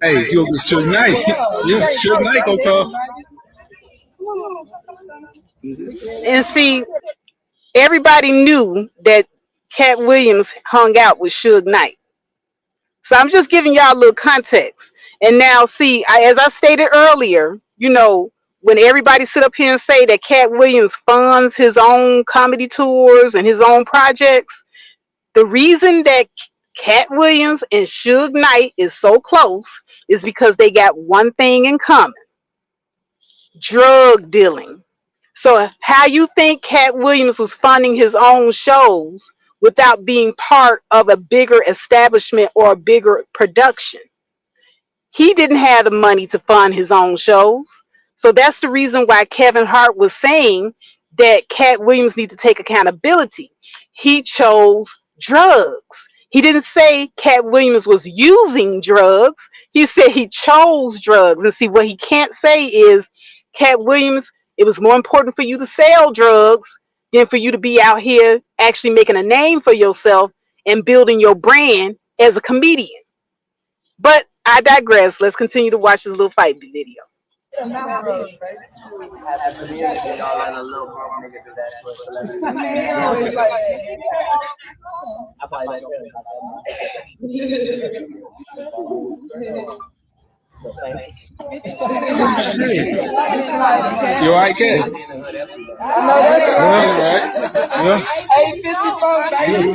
Hey, you was Suge Knight. You Suge Knight, go call. And see, everybody knew that Cat Williams hung out with Suge Knight. So I'm just giving y'all a little context. And now, see, as I stated earlier, when everybody sit up here and say that Cat Williams funds his own comedy tours and his own projects, the reason that Cat Williams and Suge Knight is so close is because they got one thing in common: drug dealing. So how you think Cat Williams was funding his own shows without being part of a bigger establishment or a bigger production? He didn't have the money to fund his own shows. So that's the reason why Kevin Hart was saying that Cat Williams needs to take accountability. He chose drugs. He didn't say Cat Williams was using drugs. He said he chose drugs. And see, what he can't say is, Cat Williams, it was more important for you to sell drugs than for you to be out here actually making a name for yourself and building your brand as a comedian. But I digress. Let's continue to watch this little fight video. As a community, y'all let a little broke nigga do that for a celebrity. I probably like that. You alright, Cat? Yeah. Hey, 54, baby.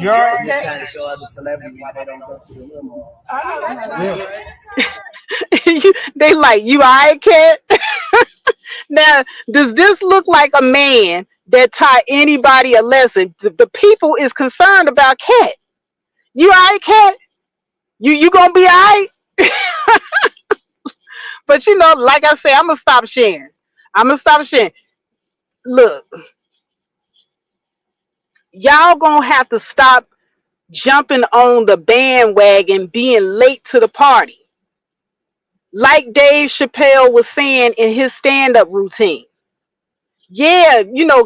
You alright? Just trying to show other celebrities why they don't go to the limo. They like, you all right, Cat? Now, does this look like a man that taught anybody a lesson? The people is concerned about Cat. You all right, Cat? You gonna be all right? But like I said, I'm gonna stop sharing. Look, y'all gonna have to stop jumping on the bandwagon being late to the party. Like Dave Chappelle was saying in his stand-up routine. Yeah,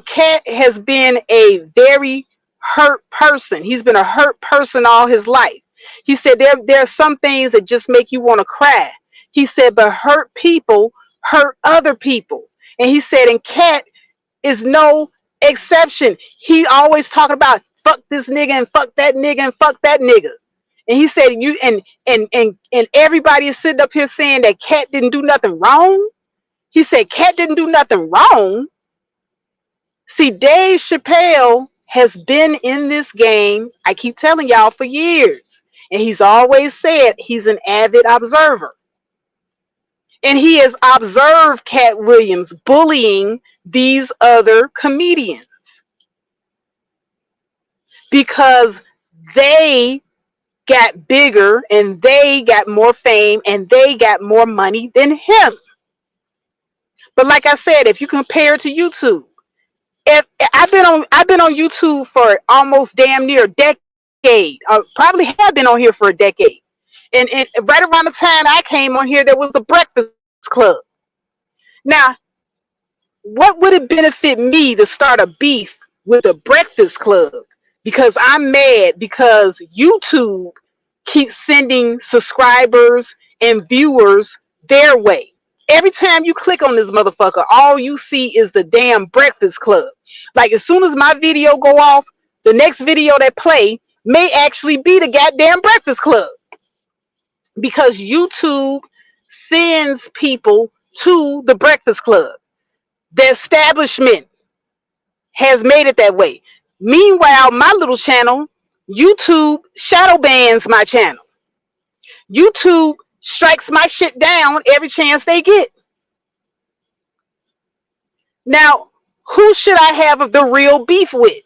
Katt has been a very hurt person. He's been a hurt person all his life. He said there are some things that just make you want to cry. He said, but hurt people hurt other people. And he said, and Katt is no exception. He always talking about fuck this nigga and fuck that nigga and fuck that nigga. And he said you and everybody is sitting up here saying that Katt didn't do nothing wrong. He said Katt didn't do nothing wrong. See, Dave Chappelle has been in this game, I keep telling y'all, for years. And he's always said he's an avid observer. And he has observed Katt Williams bullying these other comedians because they got bigger and they got more fame and they got more money than him. But like I said, if you compare it to YouTube, if I've been on YouTube for almost damn near a decade. Probably have been on here for a decade. And right around the time I came on here, there was the Breakfast Club. Now, what would it benefit me to start a beef with the Breakfast Club? Because I'm mad because YouTube keeps sending subscribers and viewers their way. Every time you click on this motherfucker, all you see is the damn Breakfast Club. Like as soon as my video go off, the next video that play may actually be the goddamn Breakfast Club. Because YouTube sends people to the Breakfast Club. The establishment has made it that way. Meanwhile, my little channel, YouTube shadow bans my channel. YouTube strikes my shit down every chance they get. Now, who should I have the real beef with?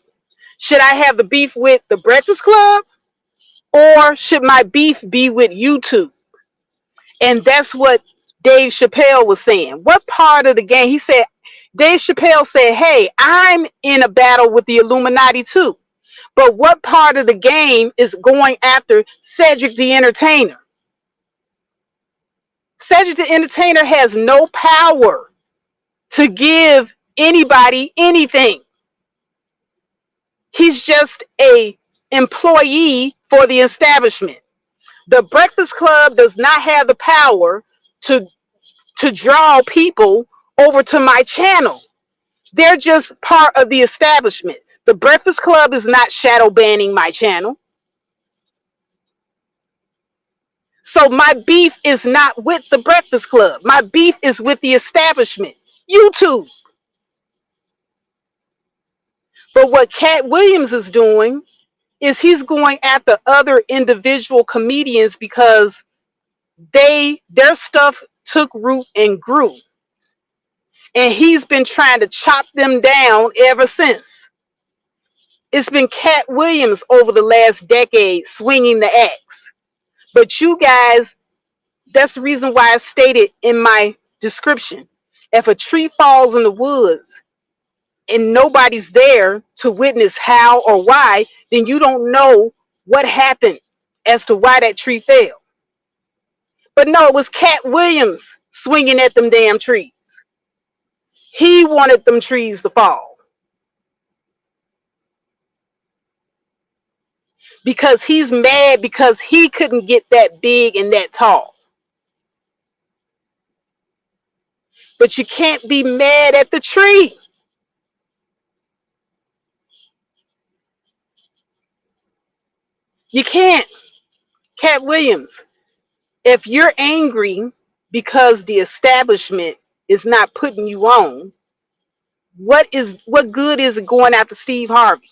Should I have the beef with the Breakfast Club or should my beef be with YouTube? And that's what Dave Chappelle was saying. What part of the game? He said, Dave Chappelle said, hey, I'm in a battle with the Illuminati too. But what part of the game is going after Cedric the Entertainer? Cedric the Entertainer has no power to give anybody anything. He's just a employee for the establishment. The Breakfast Club does not have the power to draw people over to my channel. They're just part of the establishment. The Breakfast Club is not shadow banning my channel. So my beef is not with the Breakfast Club. My beef is with the establishment, YouTube. But what Katt Williams is doing is he's going after other individual comedians because their stuff took root and grew. And he's been trying to chop them down ever since. It's been Katt Williams over the last decade swinging the axe. But you guys, that's the reason why I stated in my description. If a tree falls in the woods and nobody's there to witness how or why, then you don't know what happened as to why that tree fell. But no, it was Katt Williams swinging at them damn trees. He wanted them trees to fall. Because he's mad because he couldn't get that big and that tall. But you can't be mad at the tree. You can't. Katt Williams, if you're angry because the establishment is not putting you on, what good is it going after Steve Harvey?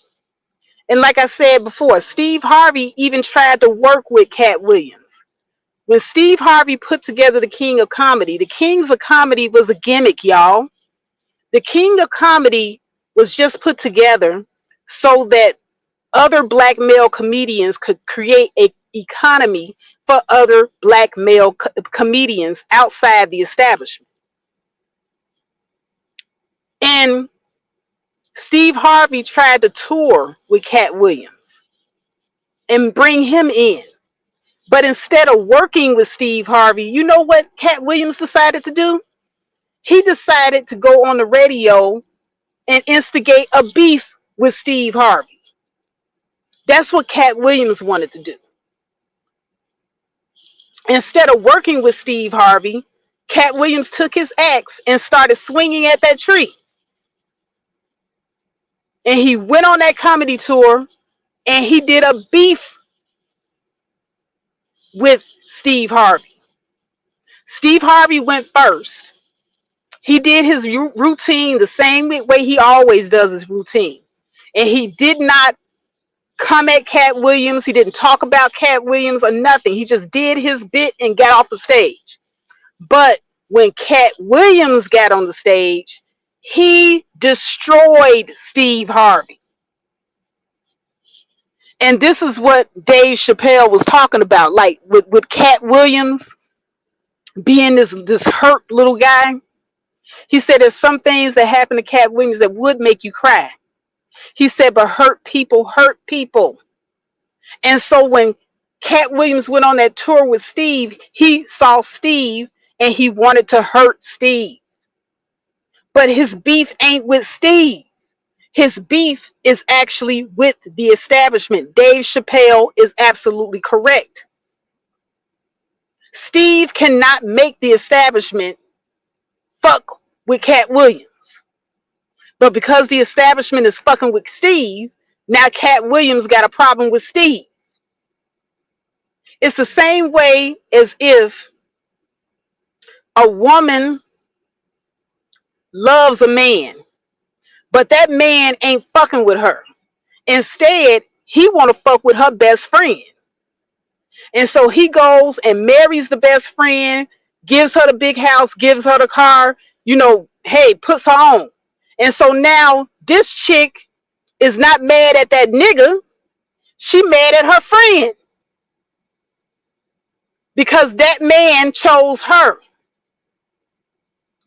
And like I said before, Steve Harvey even tried to work with Katt Williams. When Steve Harvey put together the King of Comedy, the Kings of Comedy was a gimmick, y'all. The King of Comedy was just put together so that other black male comedians could create an economy for other black male comedians outside the establishment. And Steve Harvey tried to tour with Katt Williams and bring him in. But instead of working with Steve Harvey, you know what Katt Williams decided to do? He decided to go on the radio and instigate a beef with Steve Harvey. That's what Katt Williams wanted to do. Instead of working with Steve Harvey, Katt Williams took his axe and started swinging at that tree. And he went on that comedy tour and he did a beef with Steve Harvey. Steve Harvey went first. He did his routine the same way he always does his routine. And he did not come at Katt Williams. He didn't talk about Katt Williams or nothing. He just did his bit and got off the stage. But when Katt Williams got on the stage, he destroyed Steve Harvey. And this is what Dave Chappelle was talking about, like with Katt Williams being this hurt little guy. He said there's some things that happen to Katt Williams that would make you cry. He said, but hurt people hurt people. And so when Katt Williams went on that tour with Steve, he saw Steve and he wanted to hurt Steve. But his beef ain't with Steve. His beef is actually with the establishment. Dave Chappelle is absolutely correct. Steve cannot make the establishment fuck with Katt Williams. But because the establishment is fucking with Steve, now Katt Williams got a problem with Steve. It's the same way as if a woman loves a man, but that man ain't fucking with her. Instead, he want to fuck with her best friend. And so he goes and marries the best friend, gives her the big house, gives her the car, hey, puts her on. And so now this chick is not mad at that nigga. She mad at her friend. Because that man chose her.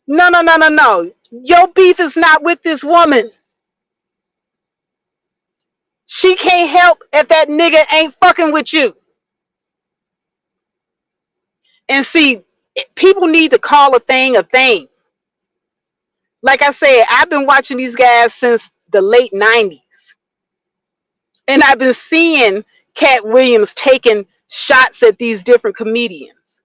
No. Your beef is not with this woman. She can't help if that nigga ain't fucking with you. And see, people need to call a thing a thing. Like I said, I've been watching these guys since the late 90s. And I've been seeing Katt Williams taking shots at these different comedians.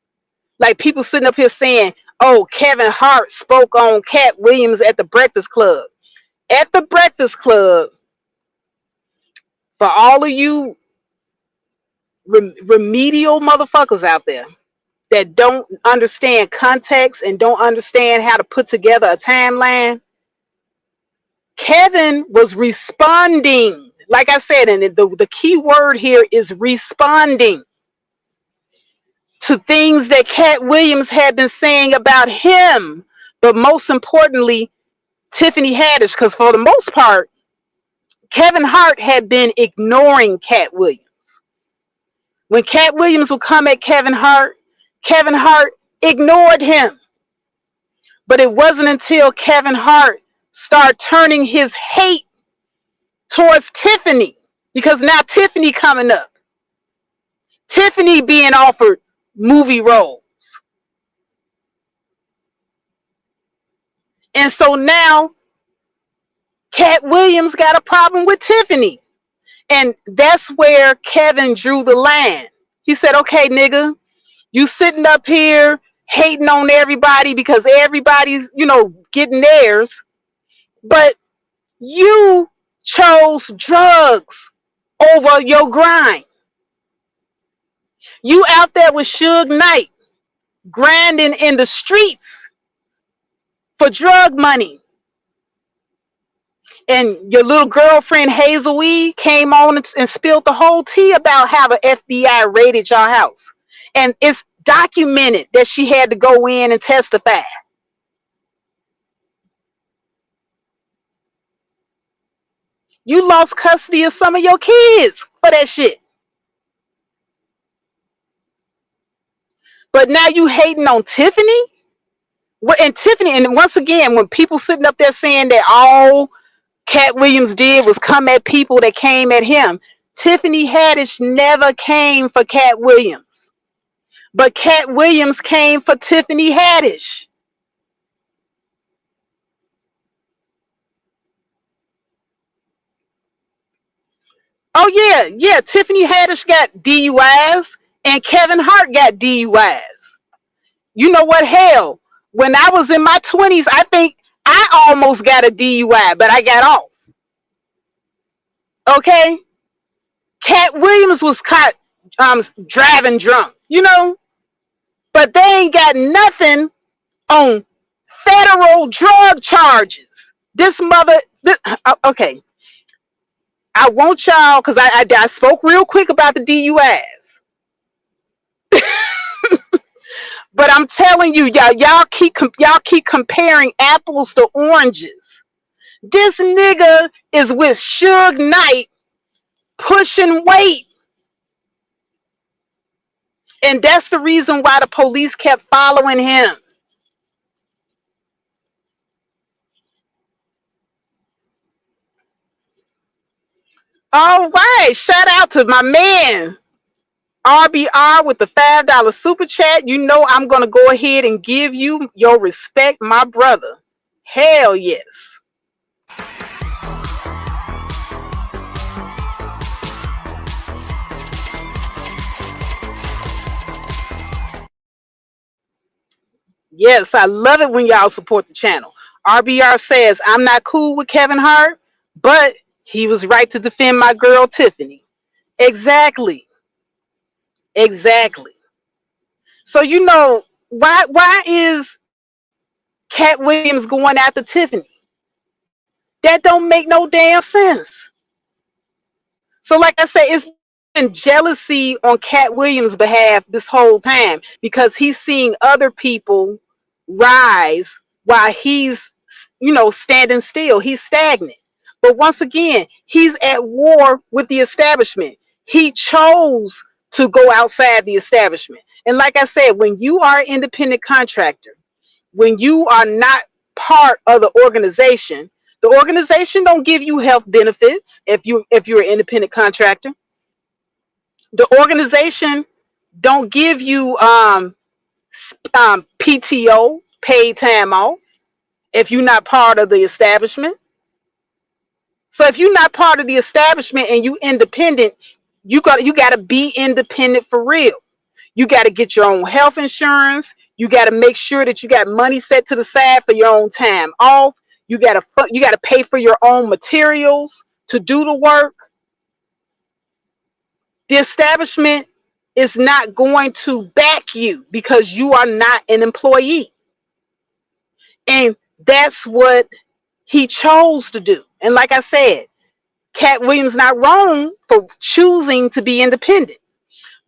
Like people sitting up here saying, oh, Kevin Hart spoke on Katt Williams at the Breakfast Club. At the Breakfast Club, for all of you remedial motherfuckers out there that don't understand context and don't understand how to put together a timeline, Kevin was responding. Like I said, and the key word here is responding to things that Katt Williams had been saying about him, but most importantly, Tiffany Haddish, because for the most part, Kevin Hart had been ignoring Katt Williams. When Katt Williams would come at Kevin Hart ignored him. But it wasn't until Kevin Hart started turning his hate towards Tiffany, because now Tiffany coming up. Tiffany being offered movie roles. And so now Katt Williams got a problem with Tiffany. And that's where Kevin drew the line. He said, okay, nigga, you sitting up here hating on everybody because everybody's, getting theirs. But you chose drugs over your grind. You out there with Suge Knight grinding in the streets for drug money. And your little girlfriend Hazel E came on and spilled the whole tea about how the FBI raided your house. And it's documented that she had to go in and testify. You lost custody of some of your kids for that shit. But now you hating on Tiffany? And Tiffany, and once again, when people sitting up there saying that all Katt Williams did was come at people that came at him, Tiffany Haddish never came for Katt Williams, but Katt Williams came for Tiffany Haddish. Oh yeah. Tiffany Haddish got DUIs and Kevin Hart got DUIs. You know what? Hell, when I was in my 20s, I think I almost got a DUI, but I got off. Okay? Katt Williams was caught driving drunk, but they ain't got nothing on federal drug charges. Okay. I want y'all, because I spoke real quick about the DUIs, but I'm telling you, y'all keep comparing apples to oranges. This nigga is with Suge Knight pushing weight. And that's the reason why the police kept following him. All right. Shout out to my man, RBR, with the $5 super chat. You know I'm going to go ahead and give you your respect, my brother. Hell yes. Yes, I love it when y'all support the channel. RBR says, I'm not cool with Kevin Hart, but he was right to defend my girl Tiffany. Exactly. Exactly. So why is Katt Williams going after Tiffany? That don't make no damn sense. So like I said, it's been jealousy on Katt Williams' behalf this whole time because he's seeing other people rise while he's, standing still. He's stagnant. But once again, he's at war with the establishment. He chose to go outside the establishment. And like I said, when you are an independent contractor, when you are not part of the organization don't give you health benefits if you're an independent contractor. The organization don't give you PTO, paid time off, if you're not part of the establishment. So if you're not part of the establishment and you independent, you got to be independent for real. You got to get your own health insurance. You got to make sure that you got money set to the side for your own time off. You got to pay for your own materials to do the work. The establishment is not going to back you because you are not an employee. And that's what he chose to do. And like I said, Katt Williams not wrong for choosing to be independent.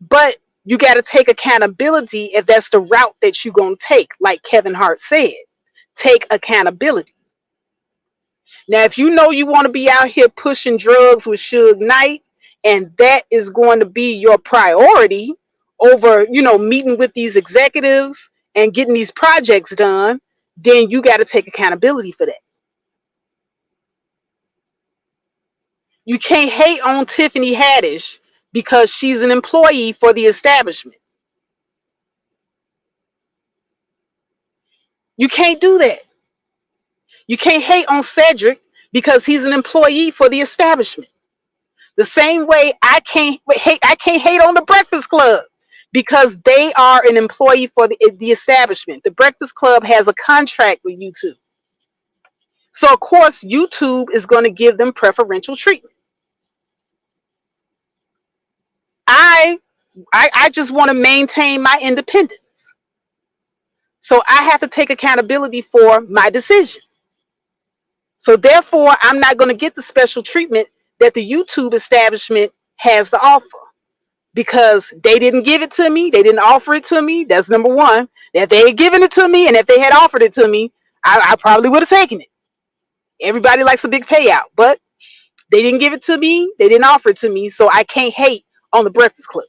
But you got to take accountability if that's the route that you're going to take. Like Kevin Hart said, take accountability. Now, if you know you want to be out here pushing drugs with Suge Knight, and that is going to be your priority over, meeting with these executives and getting these projects done, then you got to take accountability for that. You can't hate on Tiffany Haddish because she's an employee for the establishment. You can't do that. You can't hate on Cedric because he's an employee for the establishment. The same way I can't hate on the Breakfast Club because they are an employee for the establishment. The Breakfast Club has a contract with YouTube. So of course YouTube is going to give them preferential treatment. I just want to maintain my independence. So I have to take accountability for my decision. So therefore, I'm not going to get the special treatment that the YouTube establishment has to offer because they didn't give it to me. They didn't offer it to me. That's number one. If they had given it to me and if they had offered it to me, I probably would have taken it. Everybody likes a big payout, but they didn't give it to me. They didn't offer it to me. So I can't hate on the Breakfast Club.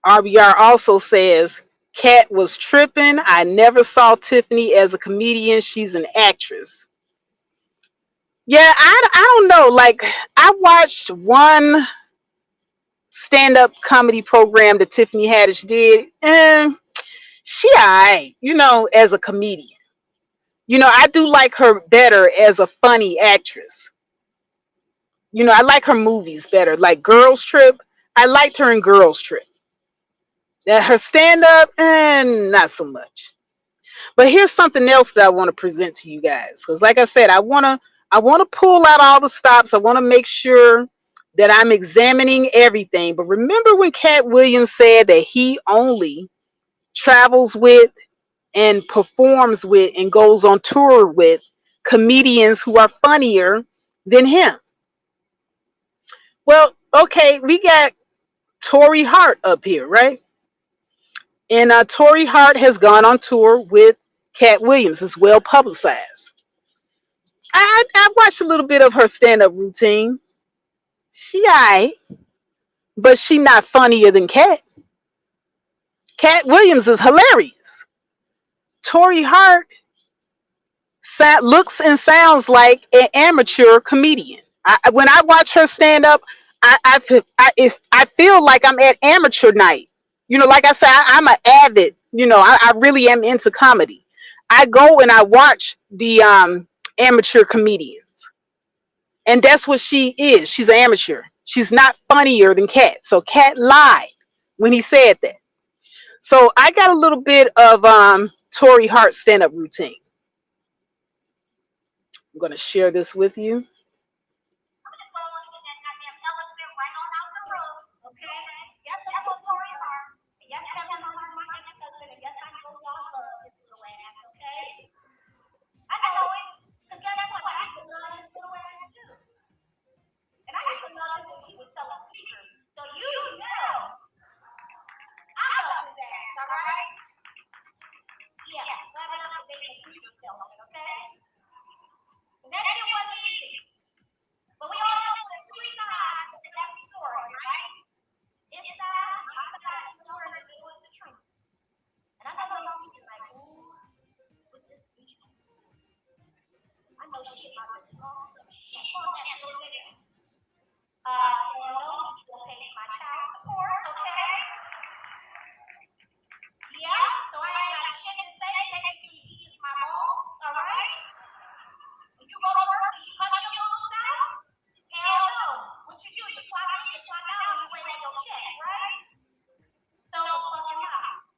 RBR also says, Katt was tripping. I never saw Tiffany as a comedian. She's an actress. Yeah, I don't know. Like I watched one stand-up comedy program that Tiffany Haddish did, and she alright, as a comedian. I do like her better as a funny actress. I like her movies better. Like Girls Trip, I liked her in Girls Trip. That her stand-up, and not so much. But here's something else that I want to present to you guys. Because like I said, I wanna pull out all the stops. I want to make sure that I'm examining everything. But remember when Cat Williams said that he only travels with and performs with and goes on tour with comedians who are funnier than him? Well, okay, we got Tori Hart up here, right? And Tori Hart has gone on tour with Cat Williams. It's well publicized. I watched a little bit of her stand up routine. She alright, but she not funnier than Cat. Cat Williams is hilarious. Tori Hart looks and sounds like an amateur comedian. When I watch her stand up, I feel like I'm at amateur night. Like I said, I'm an avid. I really am into comedy. I go and I watch the amateur comedians, and that's what she is. She's an amateur. She's not funnier than Cat. So Cat lied when he said that. So I got a little bit of Tori Hart stand up routine. I'm gonna share this with you.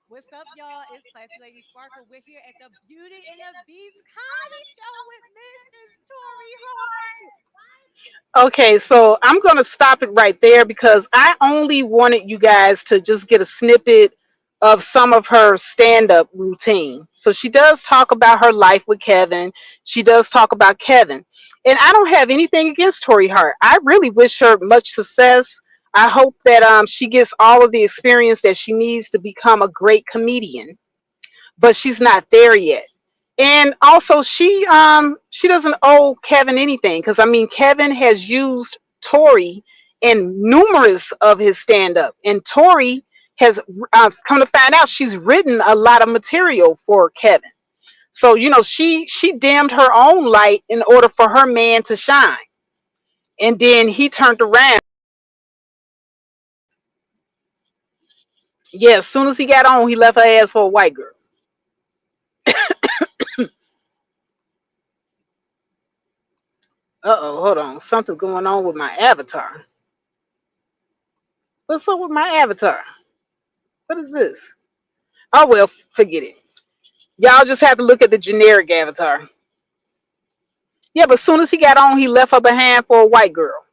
What's up, y'all? It's Classy Lady Sparkle. We're here at the Beauty and the Beast comedy show with Mrs. Tori Hart. Okay, so I'm going to stop it right there because I only wanted you guys to just get a snippet of some of her stand up routine. So she does talk about her life with Kevin. She does talk about Kevin. And I don't have anything against Tori Hart. I really wish her much success. I hope that she gets all of the experience that she needs to become a great comedian, but she's not there yet. And also she doesn't owe Kevin anything because I mean Kevin has used Tori in numerous of his stand up, and Tori has come to find out she's written a lot of material for Kevin. So she dimmed her own light in order for her man to shine, and then he turned around. Yeah, as soon as he got on, he left her ass for a white girl. Uh-oh, hold on. Something's going on with my avatar. What's up with my avatar? What is this? Oh well, forget it. Y'all just have to look at the generic avatar. Yeah, but as soon as he got on, he left her behind for a white girl.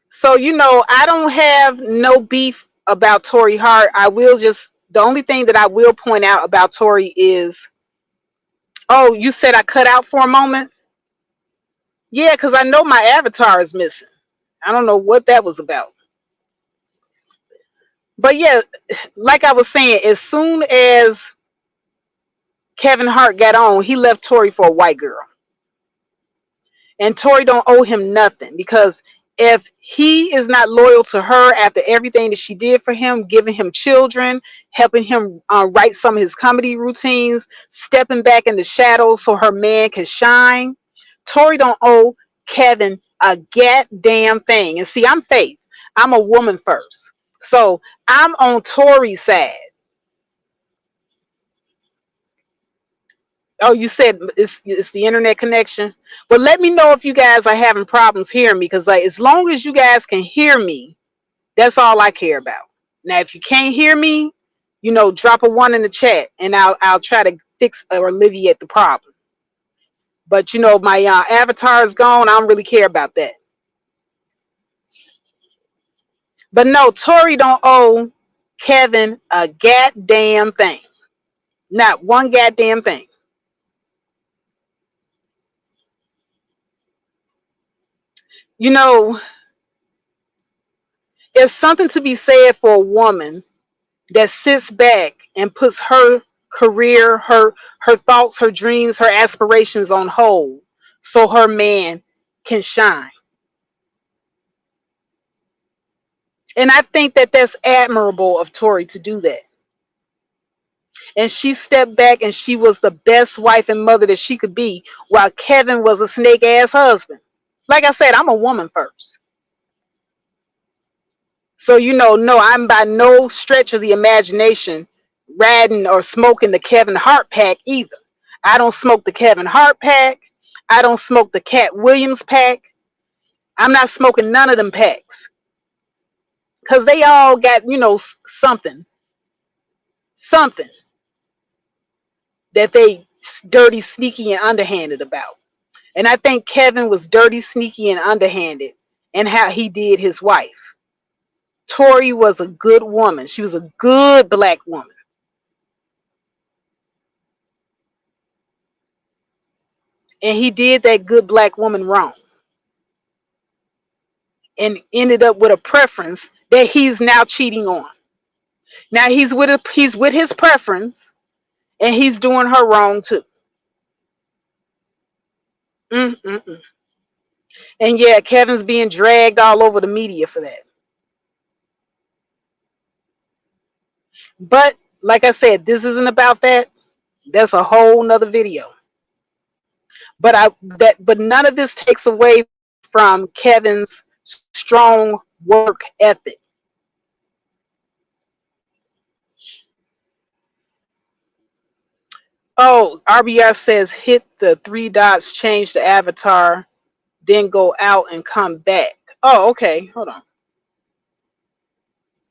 So I don't have no beef about Tori Hart. I will just the only thing that I will point out about Tori is, oh, you said I cut out for a moment. Yeah, because I know my avatar is missing. I don't know what that was about. But yeah, like I was saying, as soon as Kevin Hart got on, he left Tori for a white girl. And Tori don't owe him nothing because if he is not loyal to her after everything that she did for him, giving him children, helping him write some of his comedy routines, stepping back in the shadows so her man can shine, Tori don't owe Kevin a goddamn thing. And see, I'm Faith. I'm a woman first. So I'm on Tori's side. Oh, you said it's the internet connection. Well, let me know if you guys are having problems hearing me, because like as long as you guys can hear me, that's all I care about. Now, if you can't hear me, drop a one in the chat, and I'll try to fix or alleviate the problem. But my avatar is gone. I don't really care about that. But no, Tori don't owe Kevin a goddamn thing. Not one goddamn thing. You know, there's something to be said for a woman that sits back and puts her career, her thoughts, her dreams, her aspirations on hold so her man can shine. And I think that that's admirable of Tori to do that. And she stepped back and she was the best wife and mother that she could be, while Kevin was a snake ass husband. Like I said, I'm a woman first. So, no, I'm by no stretch of the imagination riding or smoking the Kevin Hart pack either. I don't smoke the Kevin Hart pack. I don't smoke the Katt Williams pack. I'm not smoking none of them packs because they all got, something, something that they dirty, sneaky, and underhanded about. And I think Kevin was dirty, sneaky, and underhanded in how he did his wife. Tori was a good woman. She was a good black woman. And he did that good black woman wrong and ended up with a preference that he's now cheating on. Now he's with his preference and he's doing her wrong too. Mm-mm-mm. And yeah, Kevin's being dragged all over the media for that. But like I said, this isn't about that. That's a whole nother video. But none of this takes away from Kevin's strong work ethic. Oh, RBS says hit the three dots, change the avatar, then go out and come back. Oh, okay. Hold on.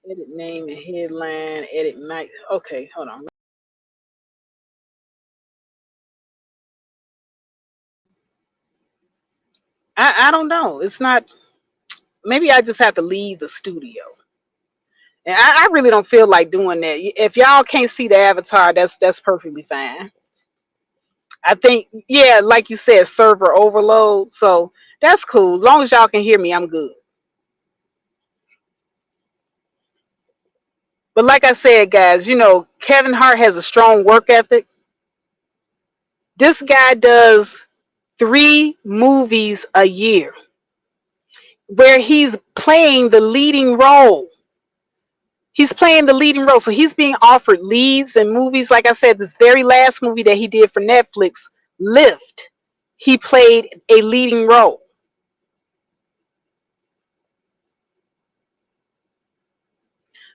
Edit name and headline. Edit mic. Okay, hold on. I don't know. It's not. Maybe I just have to leave the studio. And I really don't feel like doing that. If y'all can't see the avatar, that's perfectly fine. I think, yeah, like you said, server overload. So that's cool. As long as y'all can hear me, I'm good. But like I said, guys, Kevin Hart has a strong work ethic. This guy does 3 movies a year where he's playing the leading role. He's playing the leading role. So he's being offered leads in movies. Like I said, this very last movie that he did for Netflix, Lift, he played a leading role.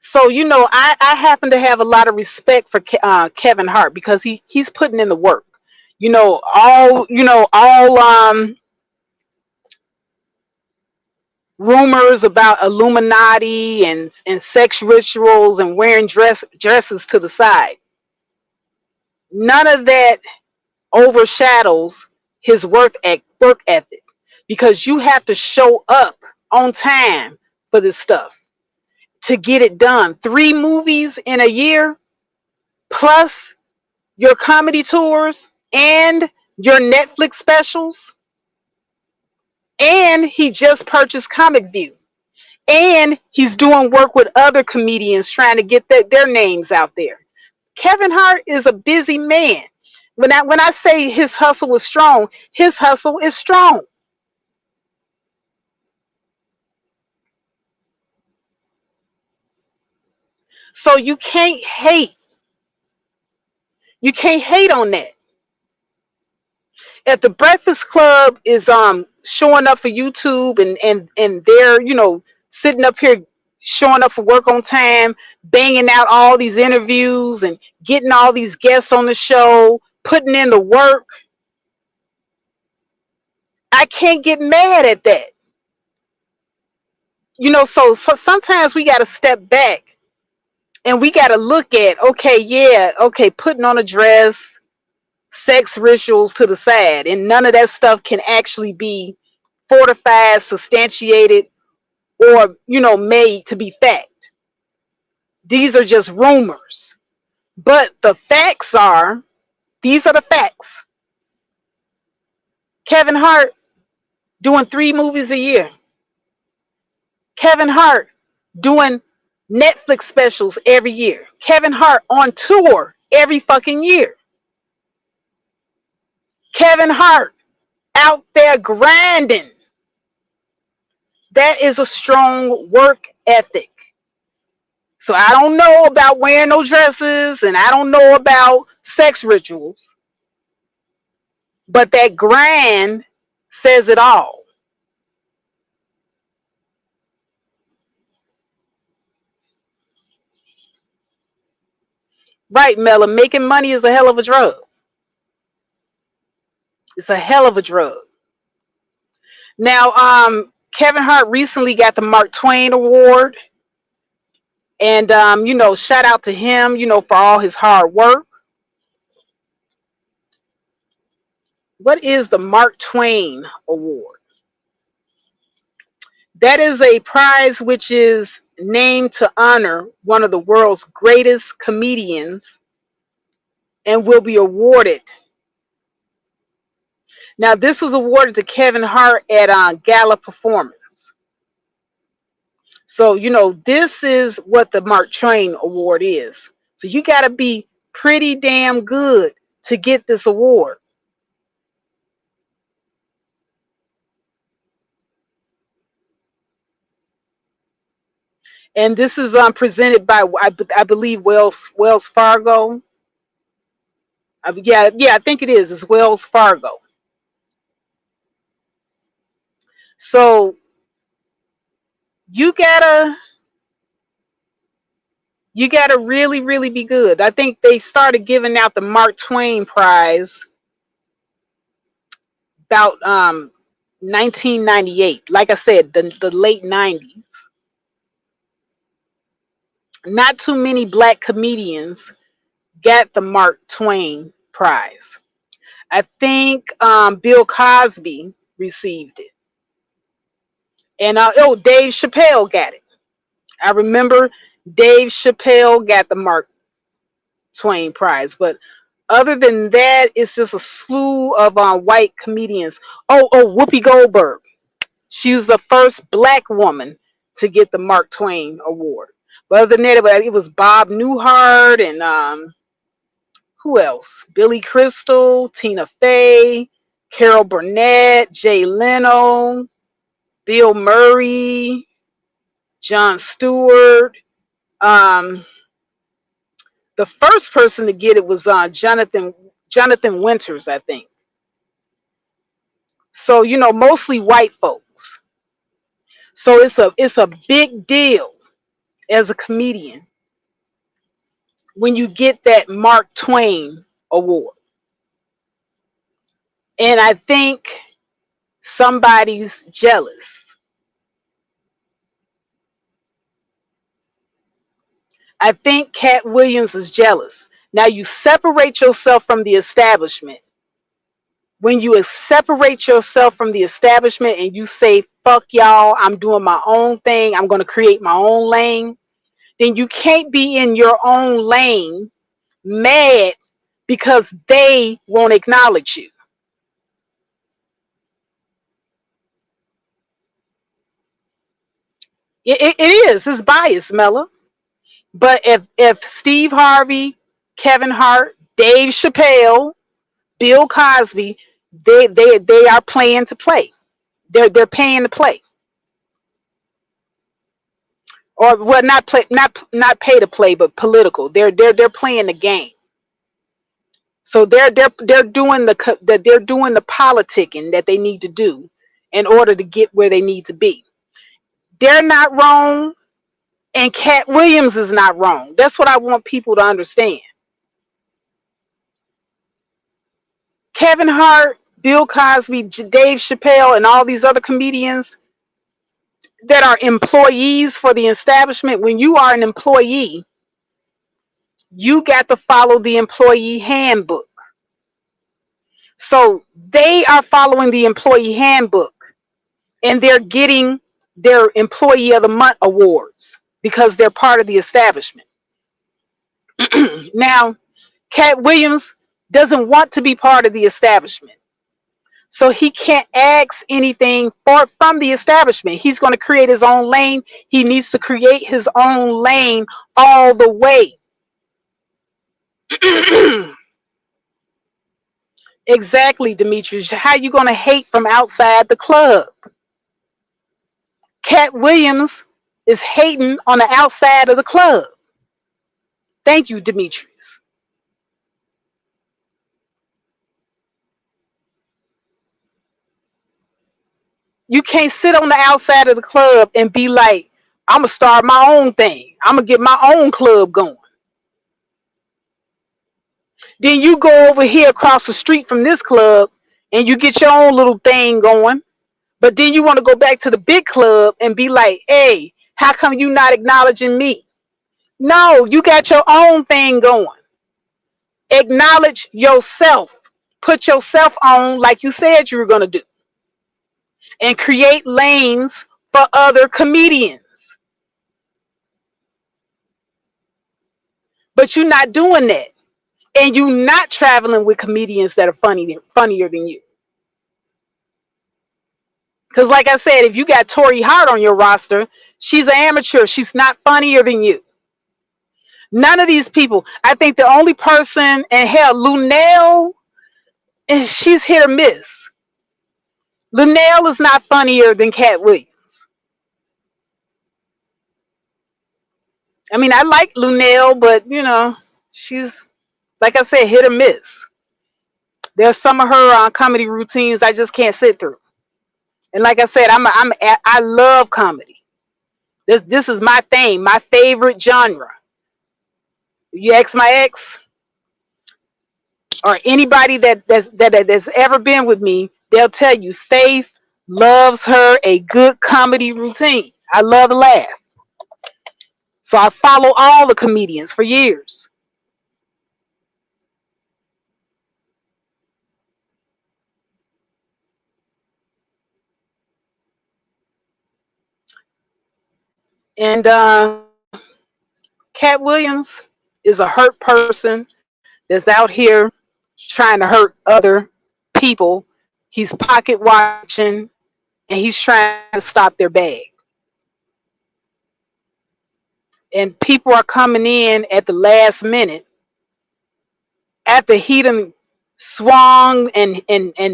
So I happen to have a lot of respect for Kevin Hart because he's putting in the work. All rumors about Illuminati and sex rituals and wearing dresses to the side. None of that overshadows his work ethic because you have to show up on time for this stuff to get it done. 3 movies in a year plus your comedy tours and your Netflix specials, and he just purchased Comic View, and he's doing work with other comedians trying to get their names out there. Kevin Hart is a busy man. When I say his hustle is strong, his hustle is strong. So you can't hate. You can't hate on that. If the Breakfast Club is showing up for YouTube and they're sitting up here showing up for work on time, banging out all these interviews and getting all these guests on the show, putting in the work, I can't get mad at that. So sometimes we got to step back and we got to look at, okay, yeah, okay, putting on a dress, sex rituals to the side, and none of that stuff can actually be fortified, substantiated, or made to be fact. These are just rumors. But the facts are, these are the facts. Kevin Hart doing 3 movies a year. Kevin Hart doing Netflix specials every year. Kevin Hart on tour every fucking year. Kevin Hart out there grinding. That is a strong work ethic. So I don't know about wearing no dresses and I don't know about sex rituals, but that grind says it all. Right, Mella, making money is a hell of a drug. It's a hell of a drug. Now, Kevin Hart recently got the Mark Twain Award. And, shout out to him, for all his hard work. What is the Mark Twain Award? That is a prize which is named to honor one of the world's greatest comedians and will be awarded. Now, this was awarded to Kevin Hart at a gala performance. So, this is what the Mark Twain Award is. So you got to be pretty damn good to get this award. And this is presented by, I believe, Wells Fargo. Yeah, I think it is. It's Wells Fargo. So you gotta really, really be good. I think they started giving out the Mark Twain Prize about 1998. Like I said, the late 90s. Not too many black comedians got the Mark Twain Prize. I think Bill Cosby received it. And Dave Chappelle got it. I remember Dave Chappelle got the Mark Twain Prize. But other than that, it's just a slew of white comedians. Whoopi Goldberg. She was the first black woman to get the Mark Twain Award. But other than that, it was Bob Newhart and who else? Billy Crystal, Tina Fey, Carol Burnett, Jay Leno, Bill Murray, Jon Stewart. Um, the first person to get it was Jonathan Winters, I think. So mostly white folks. So it's a big deal as a comedian when you get that Mark Twain Award. And I think somebody's jealous. I think Katt Williams is jealous. Now you separate yourself from the establishment. When you separate yourself from the establishment and you say, fuck y'all, I'm doing my own thing, I'm going to create my own lane, then you can't be in your own lane mad because they won't acknowledge you. It is. It's biased, Mella. But if Steve Harvey, Kevin Hart, Dave Chappelle, Bill Cosby, they are playing to play. They're paying to play. Or well, not play, not pay to play, but political. They're playing the game. So they're doing they're doing the politicking that they need to do in order to get where they need to be. They're not wrong, and Cat Williams is not wrong. That's what I want people to understand. Kevin Hart, Bill Cosby, Dave Chappelle, and all these other comedians that are employees for the establishment. When you are an employee, you got to follow the employee handbook. So they are following the employee handbook, and they're getting their Employee of the Month awards because they're part of the establishment. Now, Cat Williams doesn't want to be part of the establishment. So he can't ask anything from the establishment. He's going to create his own lane. He needs to create his own lane all the way. Exactly, Demetrius. How you going to hate from outside the club? Cat Williams is hating on the outside of the club. Thank you, Demetrius. You can't sit on the outside of the club and be like, I'm going to start my own thing. I'm going to get my own club going. Then you go over here across the street from this club and you get your own little thing going. But then you want to go back to the big club and be like, hey, how come you not acknowledging me? No, you got your own thing going. Acknowledge yourself. Put yourself on like you said you were going to do. And create lanes for other comedians. But you're not doing that. And you're not traveling with comedians that are funnier than you. Because like I said, if you got Tori Hart on your roster, she's an amateur. She's not funnier than you. None of these people. I think the only person, and hell, Lunel, she's hit or miss. Lunel is not funnier than Cat Williams. I mean, I like Lunel, but she's, like I said, hit or miss. There's some of her comedy routines I just can't sit through. And like I said, I love comedy. This is my thing, my favorite genre. You ask my ex or anybody that's ever been with me, they'll tell you Faith loves her a good comedy routine. I love to laugh. So I follow all the comedians for years. And Cat Williams is a hurt person that's out here trying to hurt other people. He's pocket watching and he's trying to stop their bag. And people are coming in at the last minute after he done swung and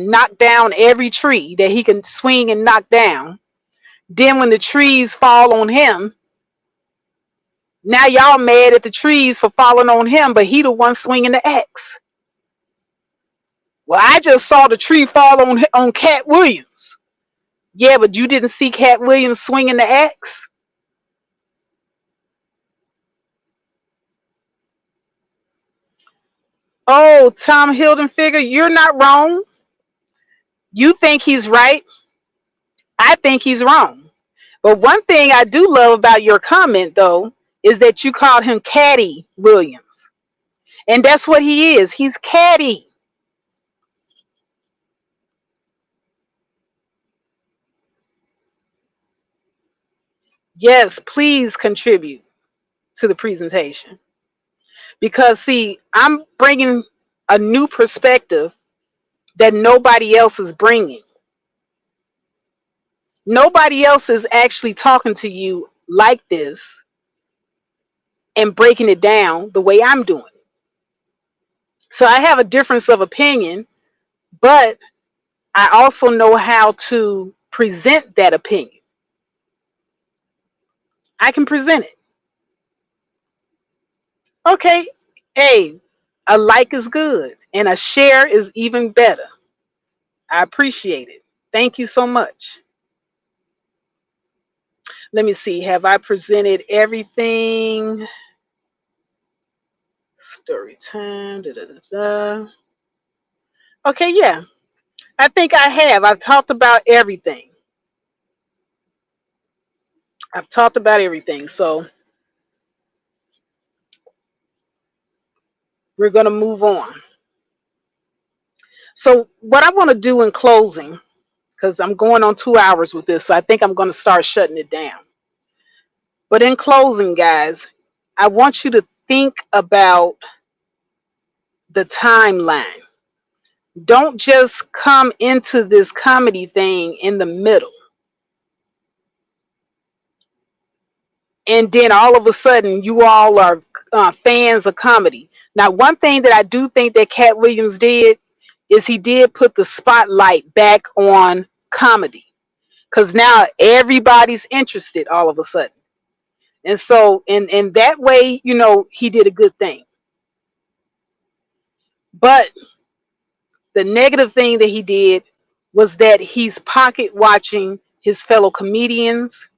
knocked down every tree that he can swing and knock down. Then when the trees fall on him, now y'all mad at the trees for falling on him, but he the one swinging the axe. Well, I just saw the tree fall on Cat Williams. Yeah, but you didn't see Cat Williams swinging the axe? Oh, Tom Hildenfigger, you're not wrong. You think he's right. I think he's wrong. But one thing I do love about your comment, though, is that you called him Catty Williams. And that's what he is. He's catty. Yes, please contribute to the presentation. Because, see, I'm bringing a new perspective that nobody else is bringing. Nobody else is actually talking to you like this and breaking it down the way I'm doing. So I have a difference of opinion, but I also know how to present that opinion. I can present it. Okay, hey, a like is good And a share is even better. I appreciate it. Thank you so much. Let me see. Have I presented everything? Story time. Da, da, da, da. Okay, yeah. I think I have. I've talked about everything. I've talked about everything. So we're going to move on. So, what I want to do in closing, because I'm going on 2 hours with this, so I think I'm going to start shutting it down. But in closing, guys, I want you to think about the timeline. Don't just come into this comedy thing in the middle. And then all of a sudden, you all are fans of comedy. Now, one thing that I do think that Katt Williams did is he did put the spotlight back on comedy, because now everybody's interested all of a sudden. And so, in that way, he did a good thing. But the negative thing that he did was that he's pocket watching his fellow comedians,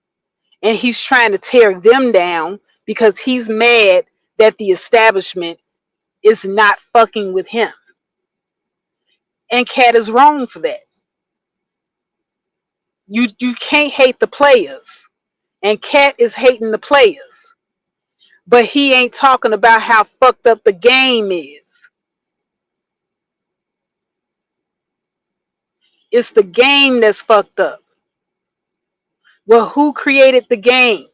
and he's trying to tear them down because he's mad that the establishment is not fucking with him. And Katt is wrong for that. You can't hate the players. And Katt is hating the players. But he ain't talking about how fucked up the game is. It's the game that's fucked up. Well, who created the game?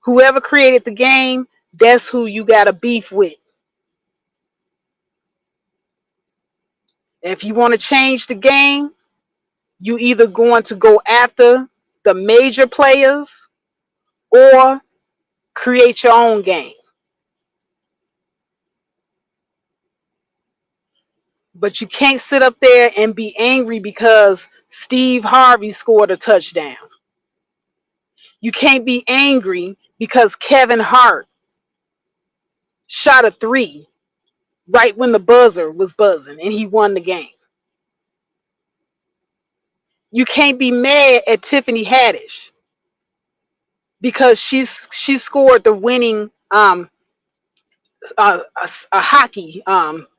Whoever created the game, that's who you got a beef with. If you want to change the game, you either going to go after the major players or create your own game. But you can't sit up there and be angry because Steve Harvey scored a touchdown. You can't be angry because Kevin Hart shot a 3 right when the buzzer was buzzing and he won the game. You can't be mad at Tiffany Haddish because she scored the winning a hockey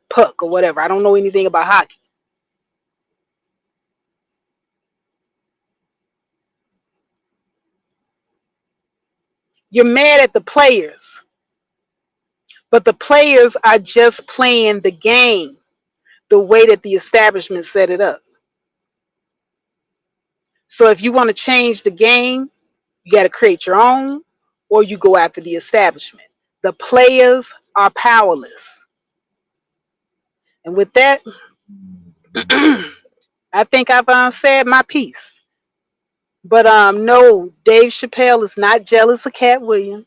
puck or whatever. I don't know anything about hockey. You're mad at the players, but the players are just playing the game the way that the establishment set it up. So if you want to change the game, you got to create your own, or you go after the establishment. The players are powerless. And with that, I think I've said my piece. But no, Dave Chappelle is not jealous of Katt Williams.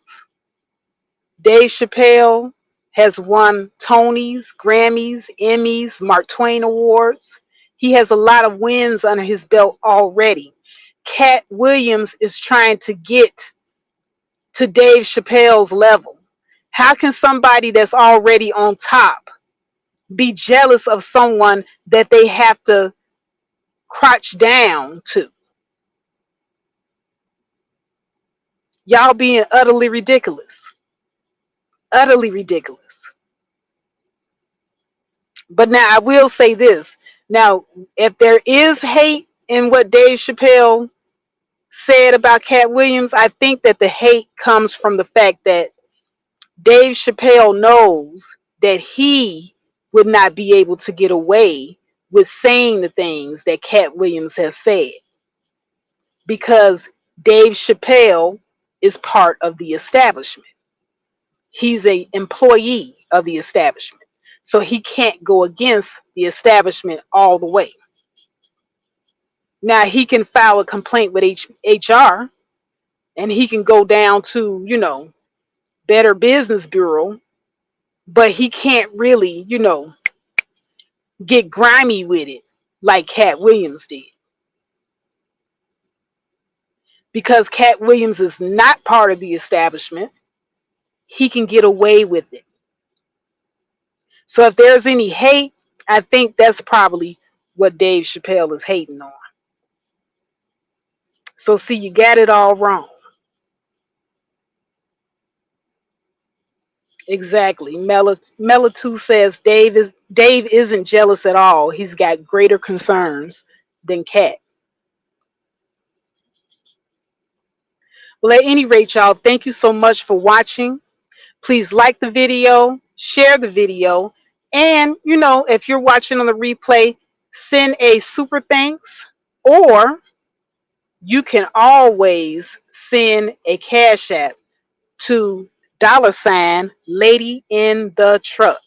Dave Chappelle has won Tonys, Grammys, Emmys, Mark Twain Awards. He has a lot of wins under his belt already. Katt Williams is trying to get to Dave Chappelle's level. How can somebody that's already on top be jealous of someone that they have to crouch down to? Y'all being utterly ridiculous. Utterly ridiculous. But now I will say this. Now, if there is hate in what Dave Chappelle said about Katt Williams, I think that the hate comes from the fact that Dave Chappelle knows that he would not be able to get away with saying the things that Katt Williams has said, because Dave Chappelle is part of the establishment. He's an employee of the establishment. So he can't go against the establishment all the way. Now he can file a complaint with HR, and he can go down to, Better Business Bureau, but he can't really, get grimy with it like Katt Williams did. Because Katt Williams is not part of the establishment, he can get away with it. So if there's any hate, I think that's probably what Dave Chappelle is hating on. So see, you got it all wrong. Exactly. Melatu says Dave isn't jealous at all. He's got greater concerns than Katt. Well, at any rate, y'all, thank you so much for watching. Please like the video, share the video, and if you're watching on the replay, send a super thanks, or you can always send a cash app to $Lady in the Truck.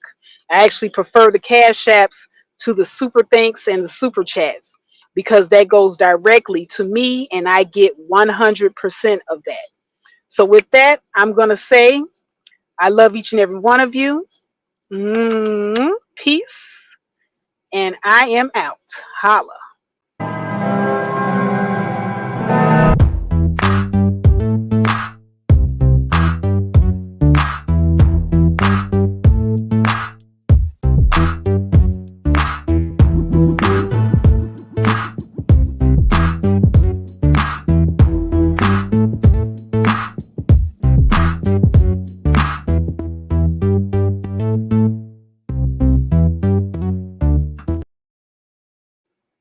I actually prefer the cash apps to the super thanks and the super chats because that goes directly to me and I get 100% of that. So with that, I'm going to say I love each and every one of you. Peace. And I am out. Holla.